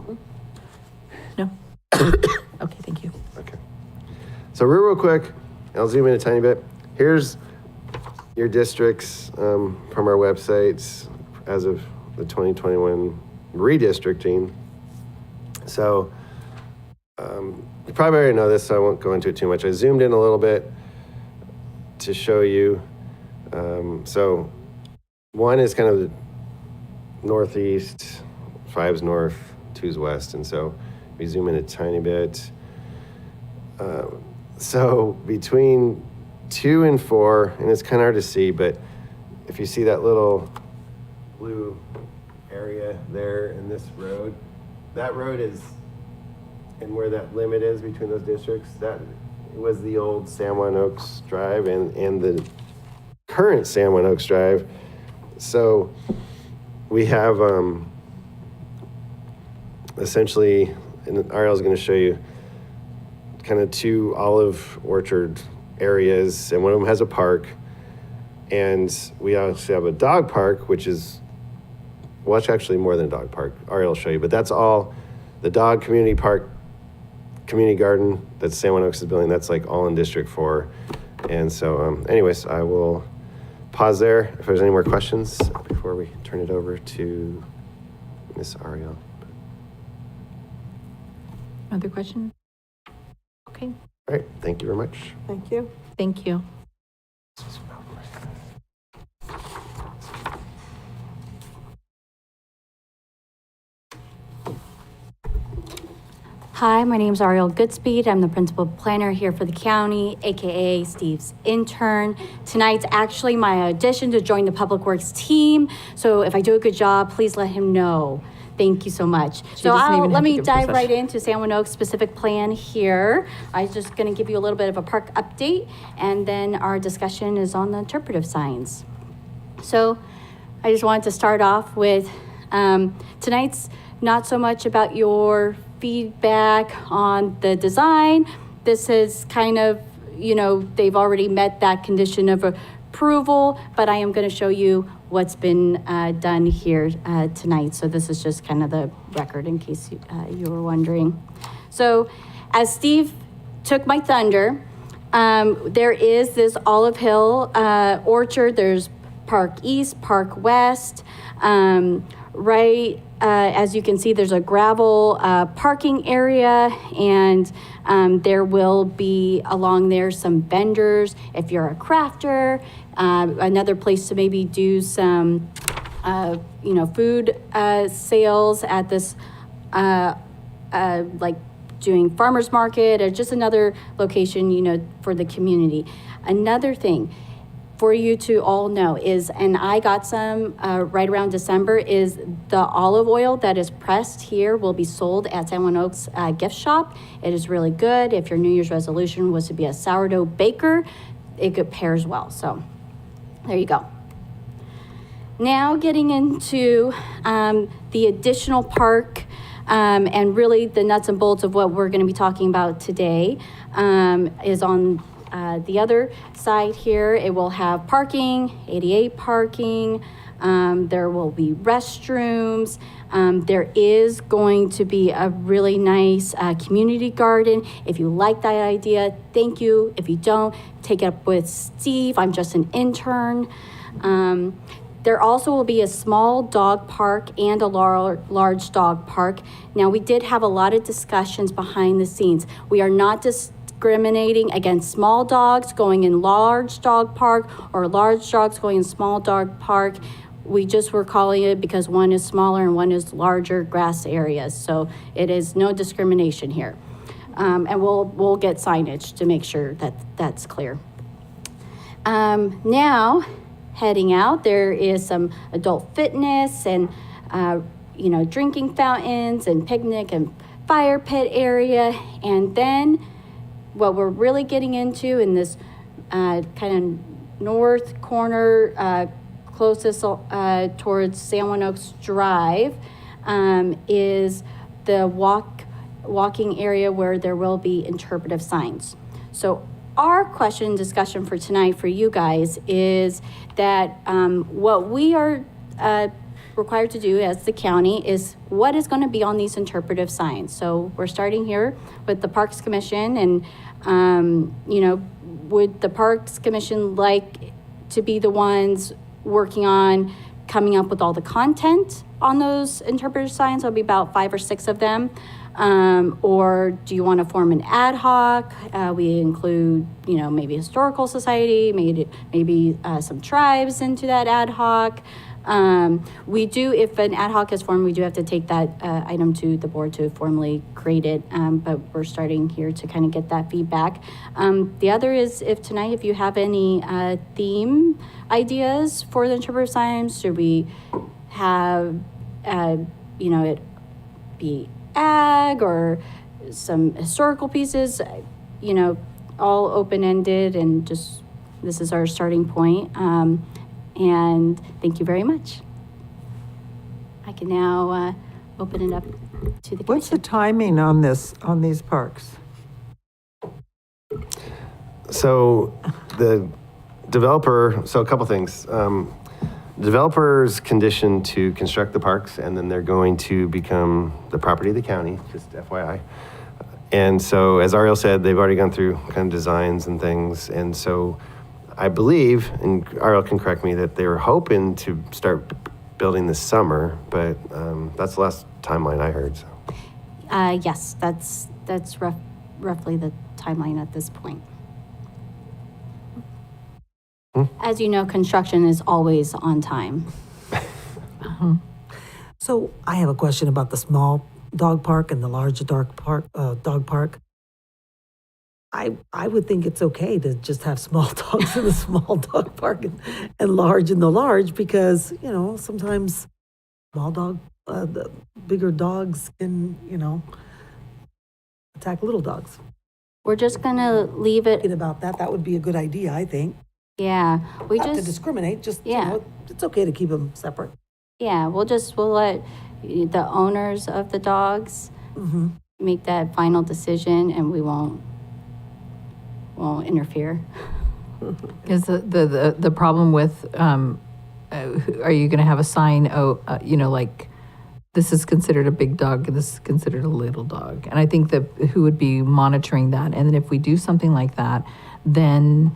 S1: No? Okay, thank you.
S7: Okay. So real quick, I'll zoom in a tiny bit. Here's your districts from our websites as of the 2021 redistricting. So you probably already know this, so I won't go into it too much. I zoomed in a little bit to show you. So 1 is kind of the northeast, 5's north, 2's west, and so we zoom in a tiny bit. So between 2 and 4, and it's kind of hard to see, but if you see that little blue area there in this road, that road is, and where that limit is between those districts, that was the old San Juan Oaks Drive and the current San Juan Oaks Drive. So we have essentially, and Ariel's going to show you kind of 2 olive orchard areas, and one of them has a park. And we also have a dog park, which is, well, it's actually more than a dog park. Ariel will show you, but that's all the dog community park, community garden that San Juan Oaks is building. That's like all in District 4. And so, anyways, I will pause there if there's any more questions before we turn it over to Miss Ariel.
S1: Other question? Okay,
S7: All right, thank you very much.
S5: Thank you.
S1: thank you.
S8: Hi, my name is Ariel Goodspeed. I'm the principal planner here for the county, AKA Steve's intern. Tonight's actually my audition to join the Public Works team. So if I do a good job, please let him know. Thank you so much.
S1: She
S8: So
S1: doesn't even
S8: let
S1: have to
S8: me
S1: give
S8: dive
S1: perception.
S8: right into San Juan Oaks specific plan here. I'm just going to give you a little bit of a park update, and then our discussion is on the interpretive signs. So I just wanted to start off with tonight's not so much about your feedback on the design. This is kind of, they've already met that condition of approval, but I am going to show you what's been done here tonight. So this is just kind of the record in case you were wondering. So as Steve took my thunder, there is this Olive Hill orchard. There's Park East, Park West, right. As you can see, there's a gravel parking area, and there will be along there some vendors. If you're a crafter, another place to maybe do some, food sales at this, like doing farmers market, or just another location, for the community. Another thing for you to all know is, and I got some right around December, is the olive oil that is pressed here will be sold at San Juan Oaks gift shop. It is really good. If your New Year's resolution was to be a sourdough baker, it pairs well. So there you go. Now getting into the additional park and really the nuts and bolts of what we're going to be talking about today is on the other side here. It will have parking, ADA parking. There will be restrooms. There is going to be a really nice community garden. If you like that idea, thank you. If you don't, take it up with Steve. I'm just an intern. There also will be a small dog park and a large dog park. Now, we did have a lot of discussions behind the scenes. We are not discriminating against small dogs going in large dog park or large dogs going in small dog park. We just were calling it because one is smaller and one is larger grass areas. So it is no discrimination here. And we'll get signage to make sure that that's clear. Now, heading out, there is some adult fitness and, drinking fountains and picnic and fire pit area. And then what we're really getting into in this kind of north corner, closest towards San Juan Oaks Drive, is the walking area where there will be interpretive signs. So our question and discussion for tonight for you guys is that what we are required to do as the county is what is going to be on these interpretive signs. So we're starting here with the Parks Commission, and would the Parks Commission like to be the ones working on coming up with all the content on those interpretive signs? There'll be about 5 or 6 of them. Or do you want to form an ad hoc? We include, maybe historical society, maybe some tribes into that ad hoc. We do, if an ad hoc is formed, we do have to take that item to the board to formally create it, but we're starting here to kind of get that feedback. The other is if tonight, if you have any theme ideas for the interpretive science, should we have, it be ag or some historical pieces, all open-ended, and just, this is our starting point. And thank you very much. I can now open it up to the
S6: What's the
S8: commission.
S6: timing on this, on these parks?
S7: So the developer, so a couple things. Developers conditioned to construct the parks, and then they're going to become the property of the county, just FYI. And so, as Ariel said, they've already gone through kind of designs and things. And so I believe, and Ariel can correct me, that they were hoping to start building this summer, but that's the last timeline I heard. So.
S8: Yes, that's roughly the timeline at this point. As you know, construction is always on time.
S2: So I have a question about the small dog park and the large dog park. I would think it's okay to just have small dogs in the small dog park and large in the large, because, sometimes the bigger dogs can, attack little dogs.
S8: We're just gonna leave it,
S2: Thinking about that, that would be a good idea, I think.
S8: yeah, we
S2: Not to
S8: just,
S2: discriminate, just,
S8: Yeah.
S2: it's okay to keep them separate.
S8: yeah, we'll let the owners of the dogs make that final decision, and we won't interfere.
S1: Is the problem with, are you going to have a sign, like, this is considered a big dog, and this is considered a little dog? And I think that who would be monitoring that? And then if we do something like that, then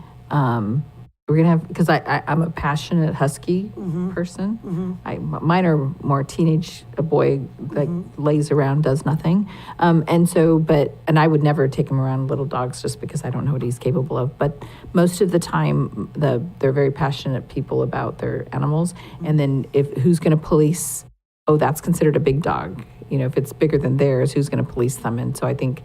S1: we're going to have, because I'm a passionate husky person. Mine are more teenage, a boy that lays around, does nothing. And I would never take him around little dogs just because I don't know what he's capable of. But most of the time, they're very passionate people about their animals. And then who's going to police, oh, that's considered a big dog. If it's bigger than theirs, who's going to police them? And so I think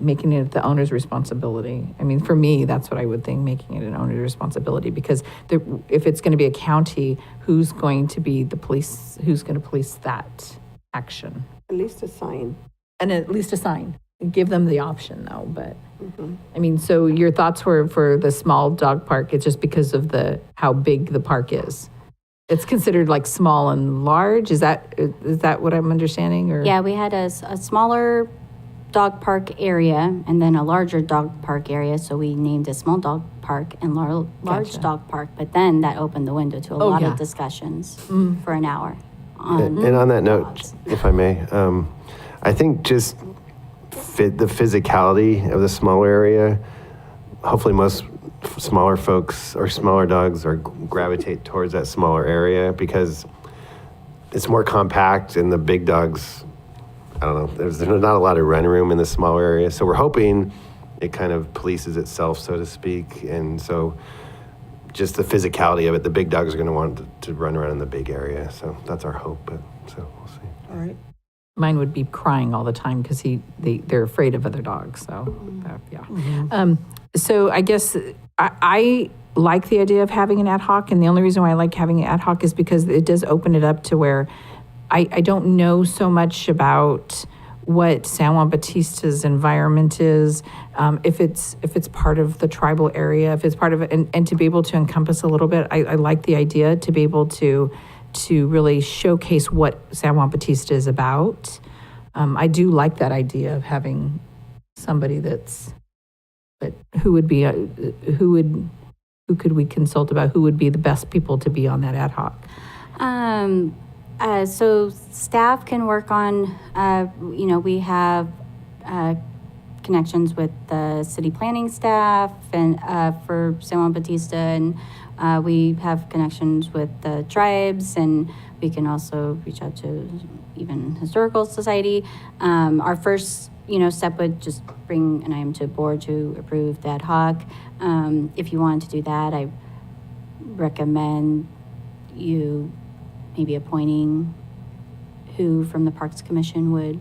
S1: making it the owner's responsibility. I mean, for me, that's what I would think, making it an owner's responsibility, because if it's going to be a county, who's going to be the police, who's going to police that action?
S5: At least a sign.
S1: And at least a sign. Give them the option, though, but, I mean, so your thoughts were for the small dog park, it's just because of how big the park is? It's considered like small and large? Is that what I'm understanding, or?
S8: Yeah, we had a smaller dog park area and then a larger dog park area, so we named a small dog park and large
S1: Gotcha.
S8: dog park, but then that opened the window to a
S1: Oh,
S8: lot
S1: yeah.
S8: of discussions for an hour.
S7: And on that note,
S8: dogs.
S7: if I may, I think just the physicality of the smaller area, hopefully most smaller folks or smaller dogs gravitate towards that smaller area because it's more compact, and the big dogs, I don't know, there's not a lot of run room in the smaller area. So we're hoping it kind of polices itself, so to speak. And so just the physicality of it, the big dogs are going to want to run around in the big area. So that's our hope, but so we'll see.
S2: All right.
S1: Mine would be crying all the time because they're afraid of other dogs. So, yeah. So I guess I like the idea of having an ad hoc, and the only reason why I like having an ad hoc is because it does open it up to where I don't know so much about what San Juan Batista's environment is, if it's part of the tribal area, if it's part of it, and to be able to encompass a little bit. I like the idea to be able to really showcase what San Juan Batista is about. I do like that idea of having somebody but who could we consult about? Who would be the best people to be on that ad hoc?
S8: So staff can work on, we have connections with the city planning staff and for San Juan Batista, and we have connections with the tribes, and we can also reach out to even Historical Society. Our first, step would just bring an item to board to approve the ad hoc. If you want to do that, I recommend you maybe appointing who from the Parks Commission would.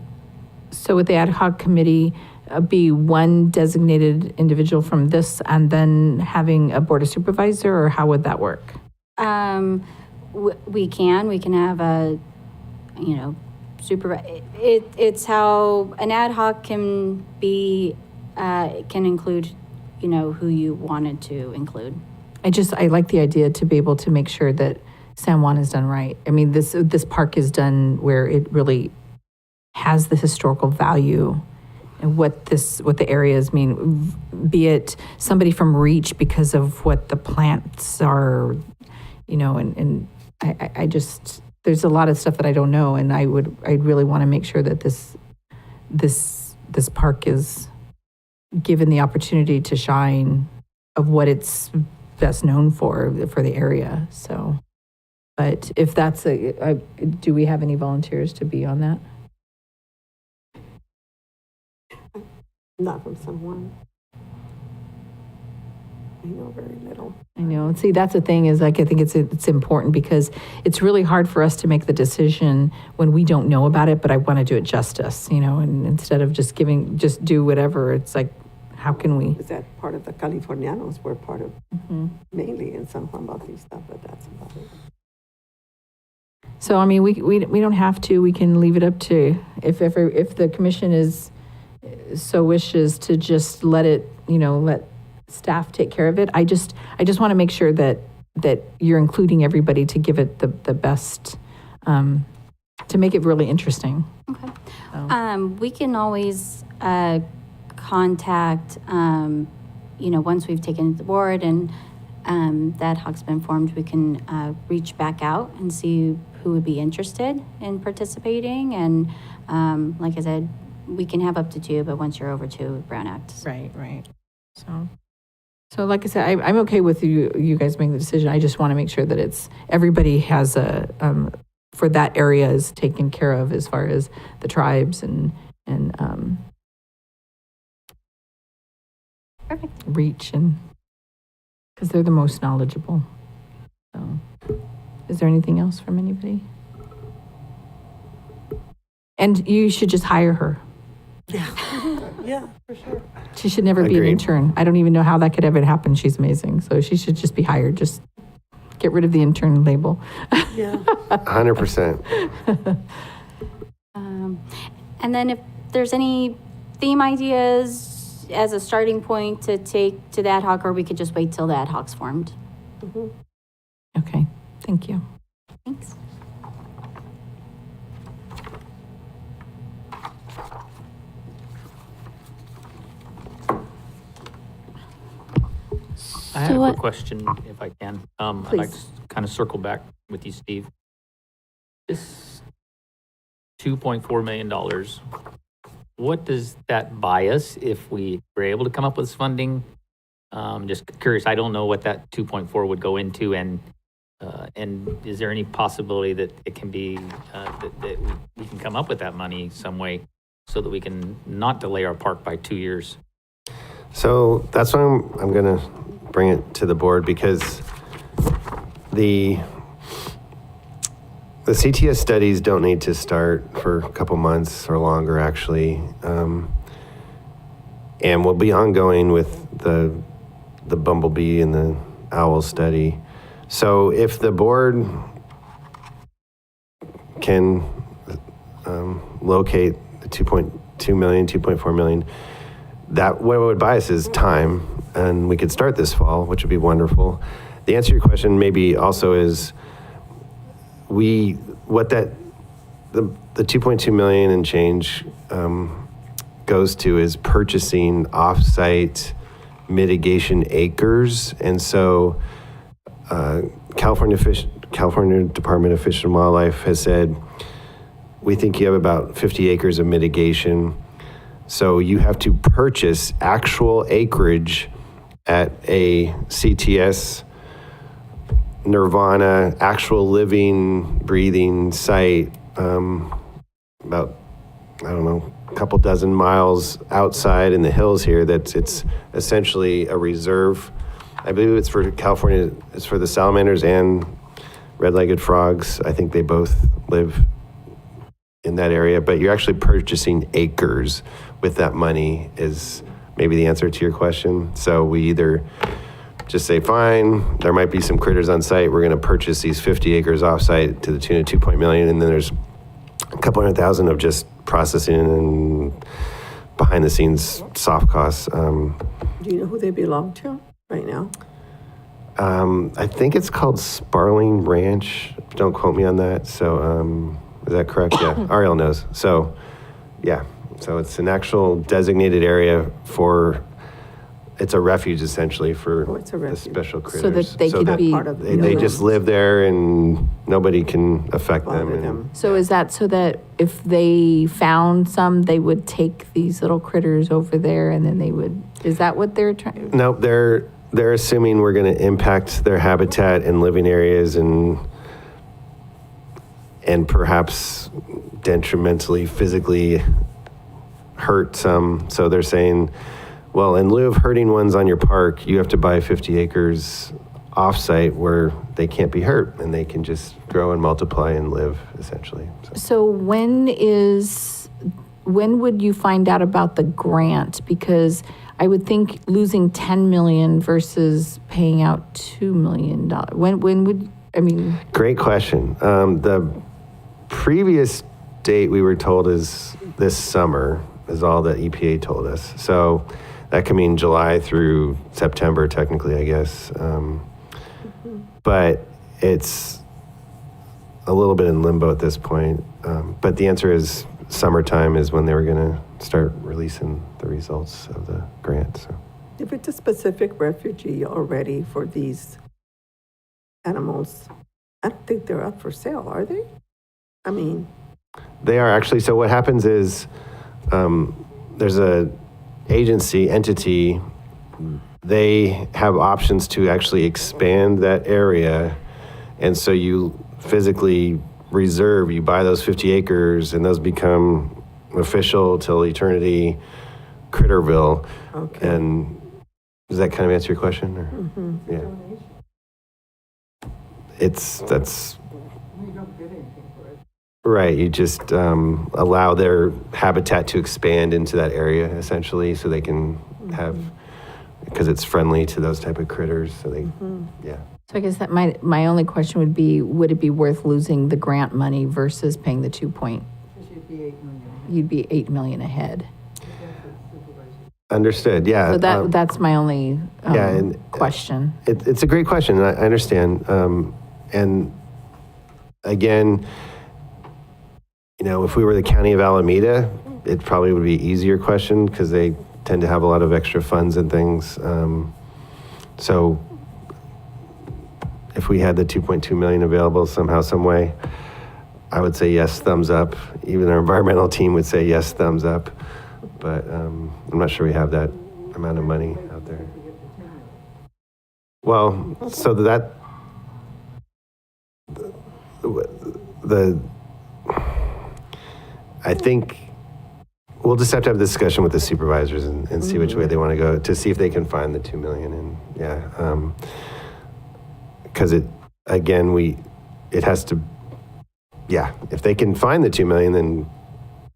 S1: So would the ad hoc committee be one designated individual from this and then having a board of supervisor, or how would that work?
S8: We can have a, it's how an ad hoc can be, can include, who you wanted to include.
S1: I like the idea to be able to make sure that San Juan is done right. I mean, this park is done where it really has the historical value and what the areas mean, be it somebody from Reach because of what the plants are, and I just, there's a lot of stuff that I don't know, and I'd really want to make sure that this park is given the opportunity to shine of what it's best known for the area. So, but if that's do we have any volunteers to be on that?
S5: Not from someone. I know very little.
S1: I know. See, that's the thing is, like, I think it's important because it's really hard for us to make the decision when we don't know about it, but I want to do it justice, and instead of just do whatever, it's like, how can we?
S5: Is that part of the Californianos? We're part of mainly in San Juan Bautista stuff, but that's about it.
S1: So, I mean, we don't have to, we can leave it up to, if the commission is so wishes to just let it, let staff take care of it. I just want to make sure that you're including everybody to give it the best, to make it really interesting.
S8: Okay.
S1: So.
S8: We can always contact, once we've taken the board and that HOC's been formed, we can reach back out and see who would be interested in participating. And like I said, we can have up to 2, but once you're over 2, Brown Act.
S1: Right. So like I said, I'm okay with you guys making the decision. I just want to make sure that everybody has for that area is taken care of as far as the tribes and
S8: Perfect.
S1: Reach, and because they're the most knowledgeable. So, is there anything else from anybody? And you should just hire her.
S5: Yeah, for sure.
S1: She should never be an
S7: Agreed.
S1: intern. I don't even know how that could ever happen. She's amazing. So she should just be hired. Just get rid of the intern label.
S5: Yeah.
S7: 100%.
S8: And then if there's any theme ideas as a starting point to take to the ad hoc, or we could just wait till the ad hoc's formed.
S1: Okay, thank you.
S8: Thanks.
S4: I have a question, if I can. I'd like to
S1: Please.
S4: kind of circle back with you, Steve. This $2.4 million, what does that buy us if we were able to come up with this funding? Just curious, I don't know what that 2.4 would go into, and is there any possibility that it can be, that we can come up with that money some way so that we can not delay our park by 2 years?
S7: So that's why I'm going to bring it to the board, because the CTS studies don't need to start for a couple months or longer, actually. And we'll be ongoing with the bumblebee and the owl study. So if the board can locate the 2.2 million, 2.4 million, that what it would buy us is time, and we could start this fall, which would be wonderful. The answer to your question maybe also is the 2.2 million and change goes to is purchasing off-site mitigation acres. And so California Department of Fish and Wildlife has said, we think you have about 50 acres of mitigation. So you have to purchase actual acreage at a CTS Nirvana, actual living, breathing site, about, I don't know, a couple dozen miles outside in the hills here. It's essentially a reserve, I believe it's for California, it's for the salamanders and red-legged frogs. I think they both live in that area, but you're actually purchasing acres with that money is maybe the answer to your question. So we either just say, fine, there might be some critters on site. We're going to purchase these 50 acres off-site to the tune of $2 million, and then there's a couple $100,000 of just processing and behind-the-scenes soft costs.
S5: Do you know who they belong to right now?
S7: I think it's called Sparling Ranch. Don't quote me on that. So is that correct? Yeah, Ariel knows. So yeah, so it's an actual designated area for, it's a refuge essentially for
S5: Oh, it's a
S7: the
S5: refuge.
S7: special critters.
S1: So that they could be,
S5: Part of the
S7: They just live there and nobody can affect them.
S5: Bother
S7: And
S5: them.
S1: so is that so that if they found some, they would take these little critters over there and then they would, is that what they're trying?
S7: Nope, they're assuming we're going to impact their habitat and living areas and perhaps detrimentally physically hurt some. So they're saying, well, in lieu of hurting ones on your park, you have to buy 50 acres off-site where they can't be hurt and they can just grow and multiply and live essentially. So.
S1: So when would you find out about the grant? Because I would think losing 10 million versus paying out $2 million. When would, I mean,
S7: Great question. The previous date we were told is this summer, is all that EPA told us. So that could mean July through September, technically, I guess. But it's a little bit in limbo at this point. But the answer is summertime is when they were going to start releasing the results of the grant. So.
S5: If it's a specific refugee already for these animals, I don't think they're up for sale, are they? I mean,
S7: They are actually. So what happens is there's a entity, they have options to actually expand that area. And so you physically reserve, you buy those 50 acres and those become official till eternity Critterville.
S5: okay.
S7: And does that kind of answer your question? Or? Yeah. That's right. You just allow their habitat to expand into that area essentially, so they can have, because it's friendly to those type of critters. So they, yeah.
S1: so I guess that my only question would be, would it be worth losing the grant money versus paying the 2 point? You'd be 8 million ahead.
S7: Understood. Yeah.
S1: So that's my only
S7: yeah, and,
S1: question.
S7: It's a great question. I understand. And again, you know, if we were the county of Alameda, it probably would be an easier question because they tend to have a lot of extra funds and things. So if we had the 2.2 million available somehow, some way, I would say yes, thumbs up. Even our environmental team would say yes, thumbs up. But I'm not sure we have that amount of money out there. Well, so that the I think we'll just have to have a discussion with the supervisors and see which way they want to go to see if they can find the 2 million. And yeah, because it has to, yeah, if they can find the 2 million, then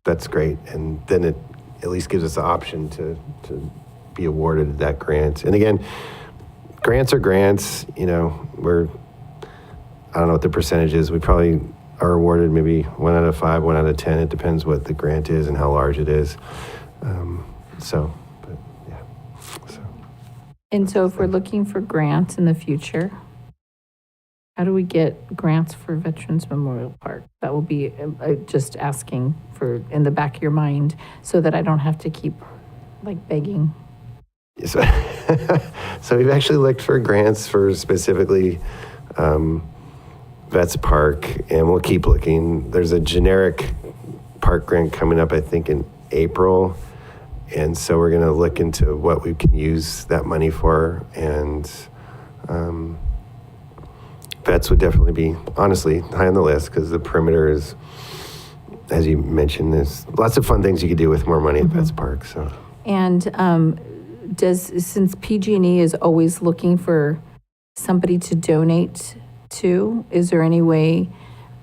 S7: that's great. And then it at least gives us the option to be awarded that grant. And again, grants are grants, you know, I don't know what the percentage is. We probably are awarded maybe 1 out of 5, 1 out of 10. It depends what the grant is and how large it is. But yeah. So.
S1: And so if we're looking for grants in the future, how do we get grants for Veterans Memorial Park? That will be just asking for in the back of your mind so that I don't have to keep like begging.
S7: So, so we've actually looked for grants for specifically Vets Park, and we'll keep looking. There's a generic park grant coming up, I think, in April. And so we're going to look into what we can use that money for. And vets would definitely be, honestly, high on the list because the perimeter is, as you mentioned, there's lots of fun things you could do with more money at Vets Park. So.
S1: And since PG&E is always looking for somebody to donate to, is there any way,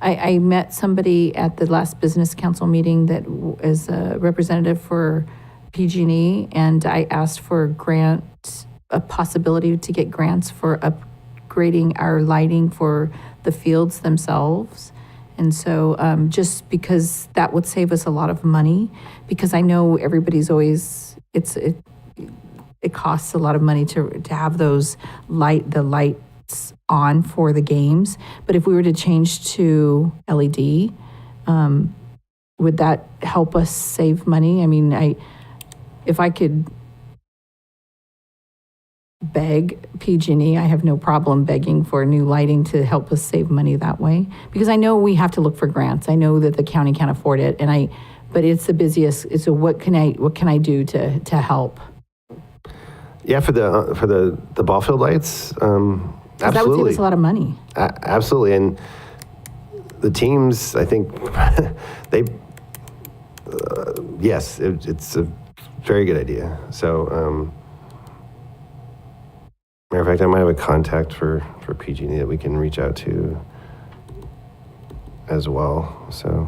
S1: I met somebody at the last business council meeting that is a representative for PG&E, and I asked for a possibility to get grants for upgrading our lighting for the fields themselves. And so just because that would save us a lot of money, because I know everybody's always, it costs a lot of money to have the lights on for the games. But if we were to change to LED, would that help us save money? I mean, if I could beg PG&E, I have no problem begging for new lighting to help us save money that way. Because I know we have to look for grants. I know that the county can't afford it, but it's the busiest. So what can I do to help?
S7: Yeah, for the ball field lights, absolutely.
S1: That would save us a lot of money.
S7: Absolutely, and the teams, I think, yes, it's a very good idea. So, matter of fact, I might have a contact for PG&E that we can reach out to as well. So,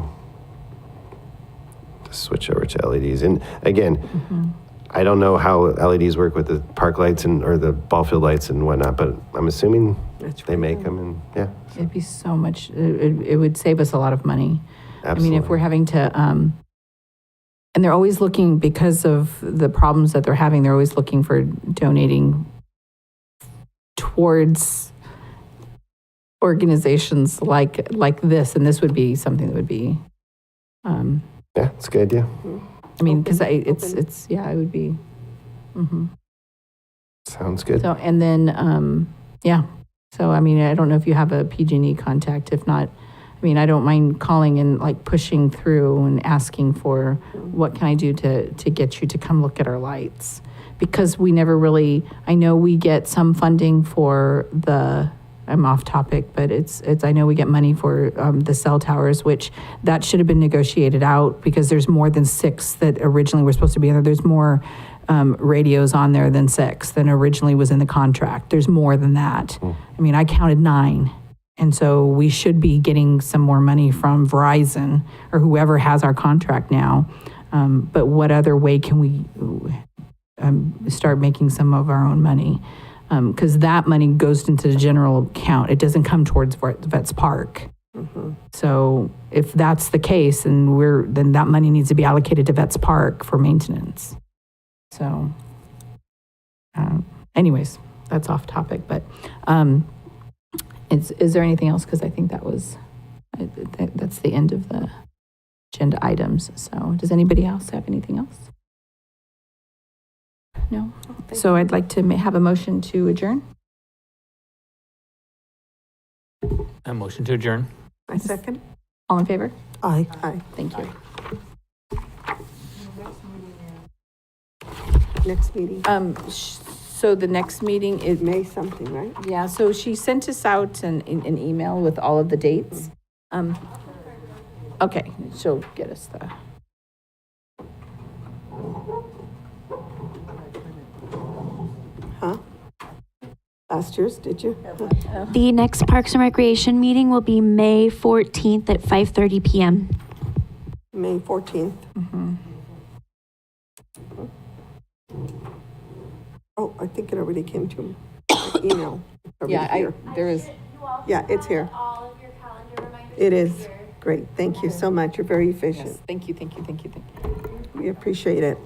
S7: to switch over to LEDs, and again. I don't know how LEDs work with the park lights or the ball field lights and whatnot, but I'm assuming they make them, and yeah.
S1: It'd be so much, it would save us a lot of money.
S7: Absolutely.
S1: I mean, if we're having to, and they're always looking, because of the problems that they're having, they're always looking for donating towards organizations like this, and this would be something that would be,
S7: Yeah, it's a good idea.
S1: I mean, because it's it would be.
S7: Sounds good.
S1: So, and then, yeah. So, I mean, I don't know if you have a PG&E contact. If not, I mean, I don't mind calling and like pushing through and asking for what can I do to get you to come look at our lights? Because we never really, I know we get some funding for I'm off topic, but I know we get money for the cell towers, which that should have been negotiated out because there's more than 6 that originally were supposed to be in there. There's more radios on there than 6 than originally was in the contract. There's more than that. I mean, I counted 9. And so we should be getting some more money from Verizon or whoever has our contract now. But what other way can we start making some of our own money? Because that money goes into the general account. It doesn't come towards Vets Park. So if that's the case, then that money needs to be allocated to Vets Park for maintenance. So, anyways, that's off topic. But is there anything else? Because I think that's the end of the agenda items. So does anybody else have anything else? No? So I'd like to have a motion to adjourn.
S4: A motion to adjourn.
S5: I second.
S1: All in favor?
S5: Aye.
S1: Thank you.
S5: Next meeting,
S1: So the next meeting is,
S5: May something, right?
S1: yeah, so she sent us out an email with all of the dates. Okay, she'll get us the.
S5: Huh? Last year's, did you?
S3: The next Parks and Recreation meeting will be May 14th at 5:30 p.m.
S5: May 14th. Oh, I think it already came to my email. Already here.
S1: There is.
S5: Yeah, it's here. It is. Great. Thank you so much. You're very efficient.
S1: Yes, thank you.
S5: We appreciate it.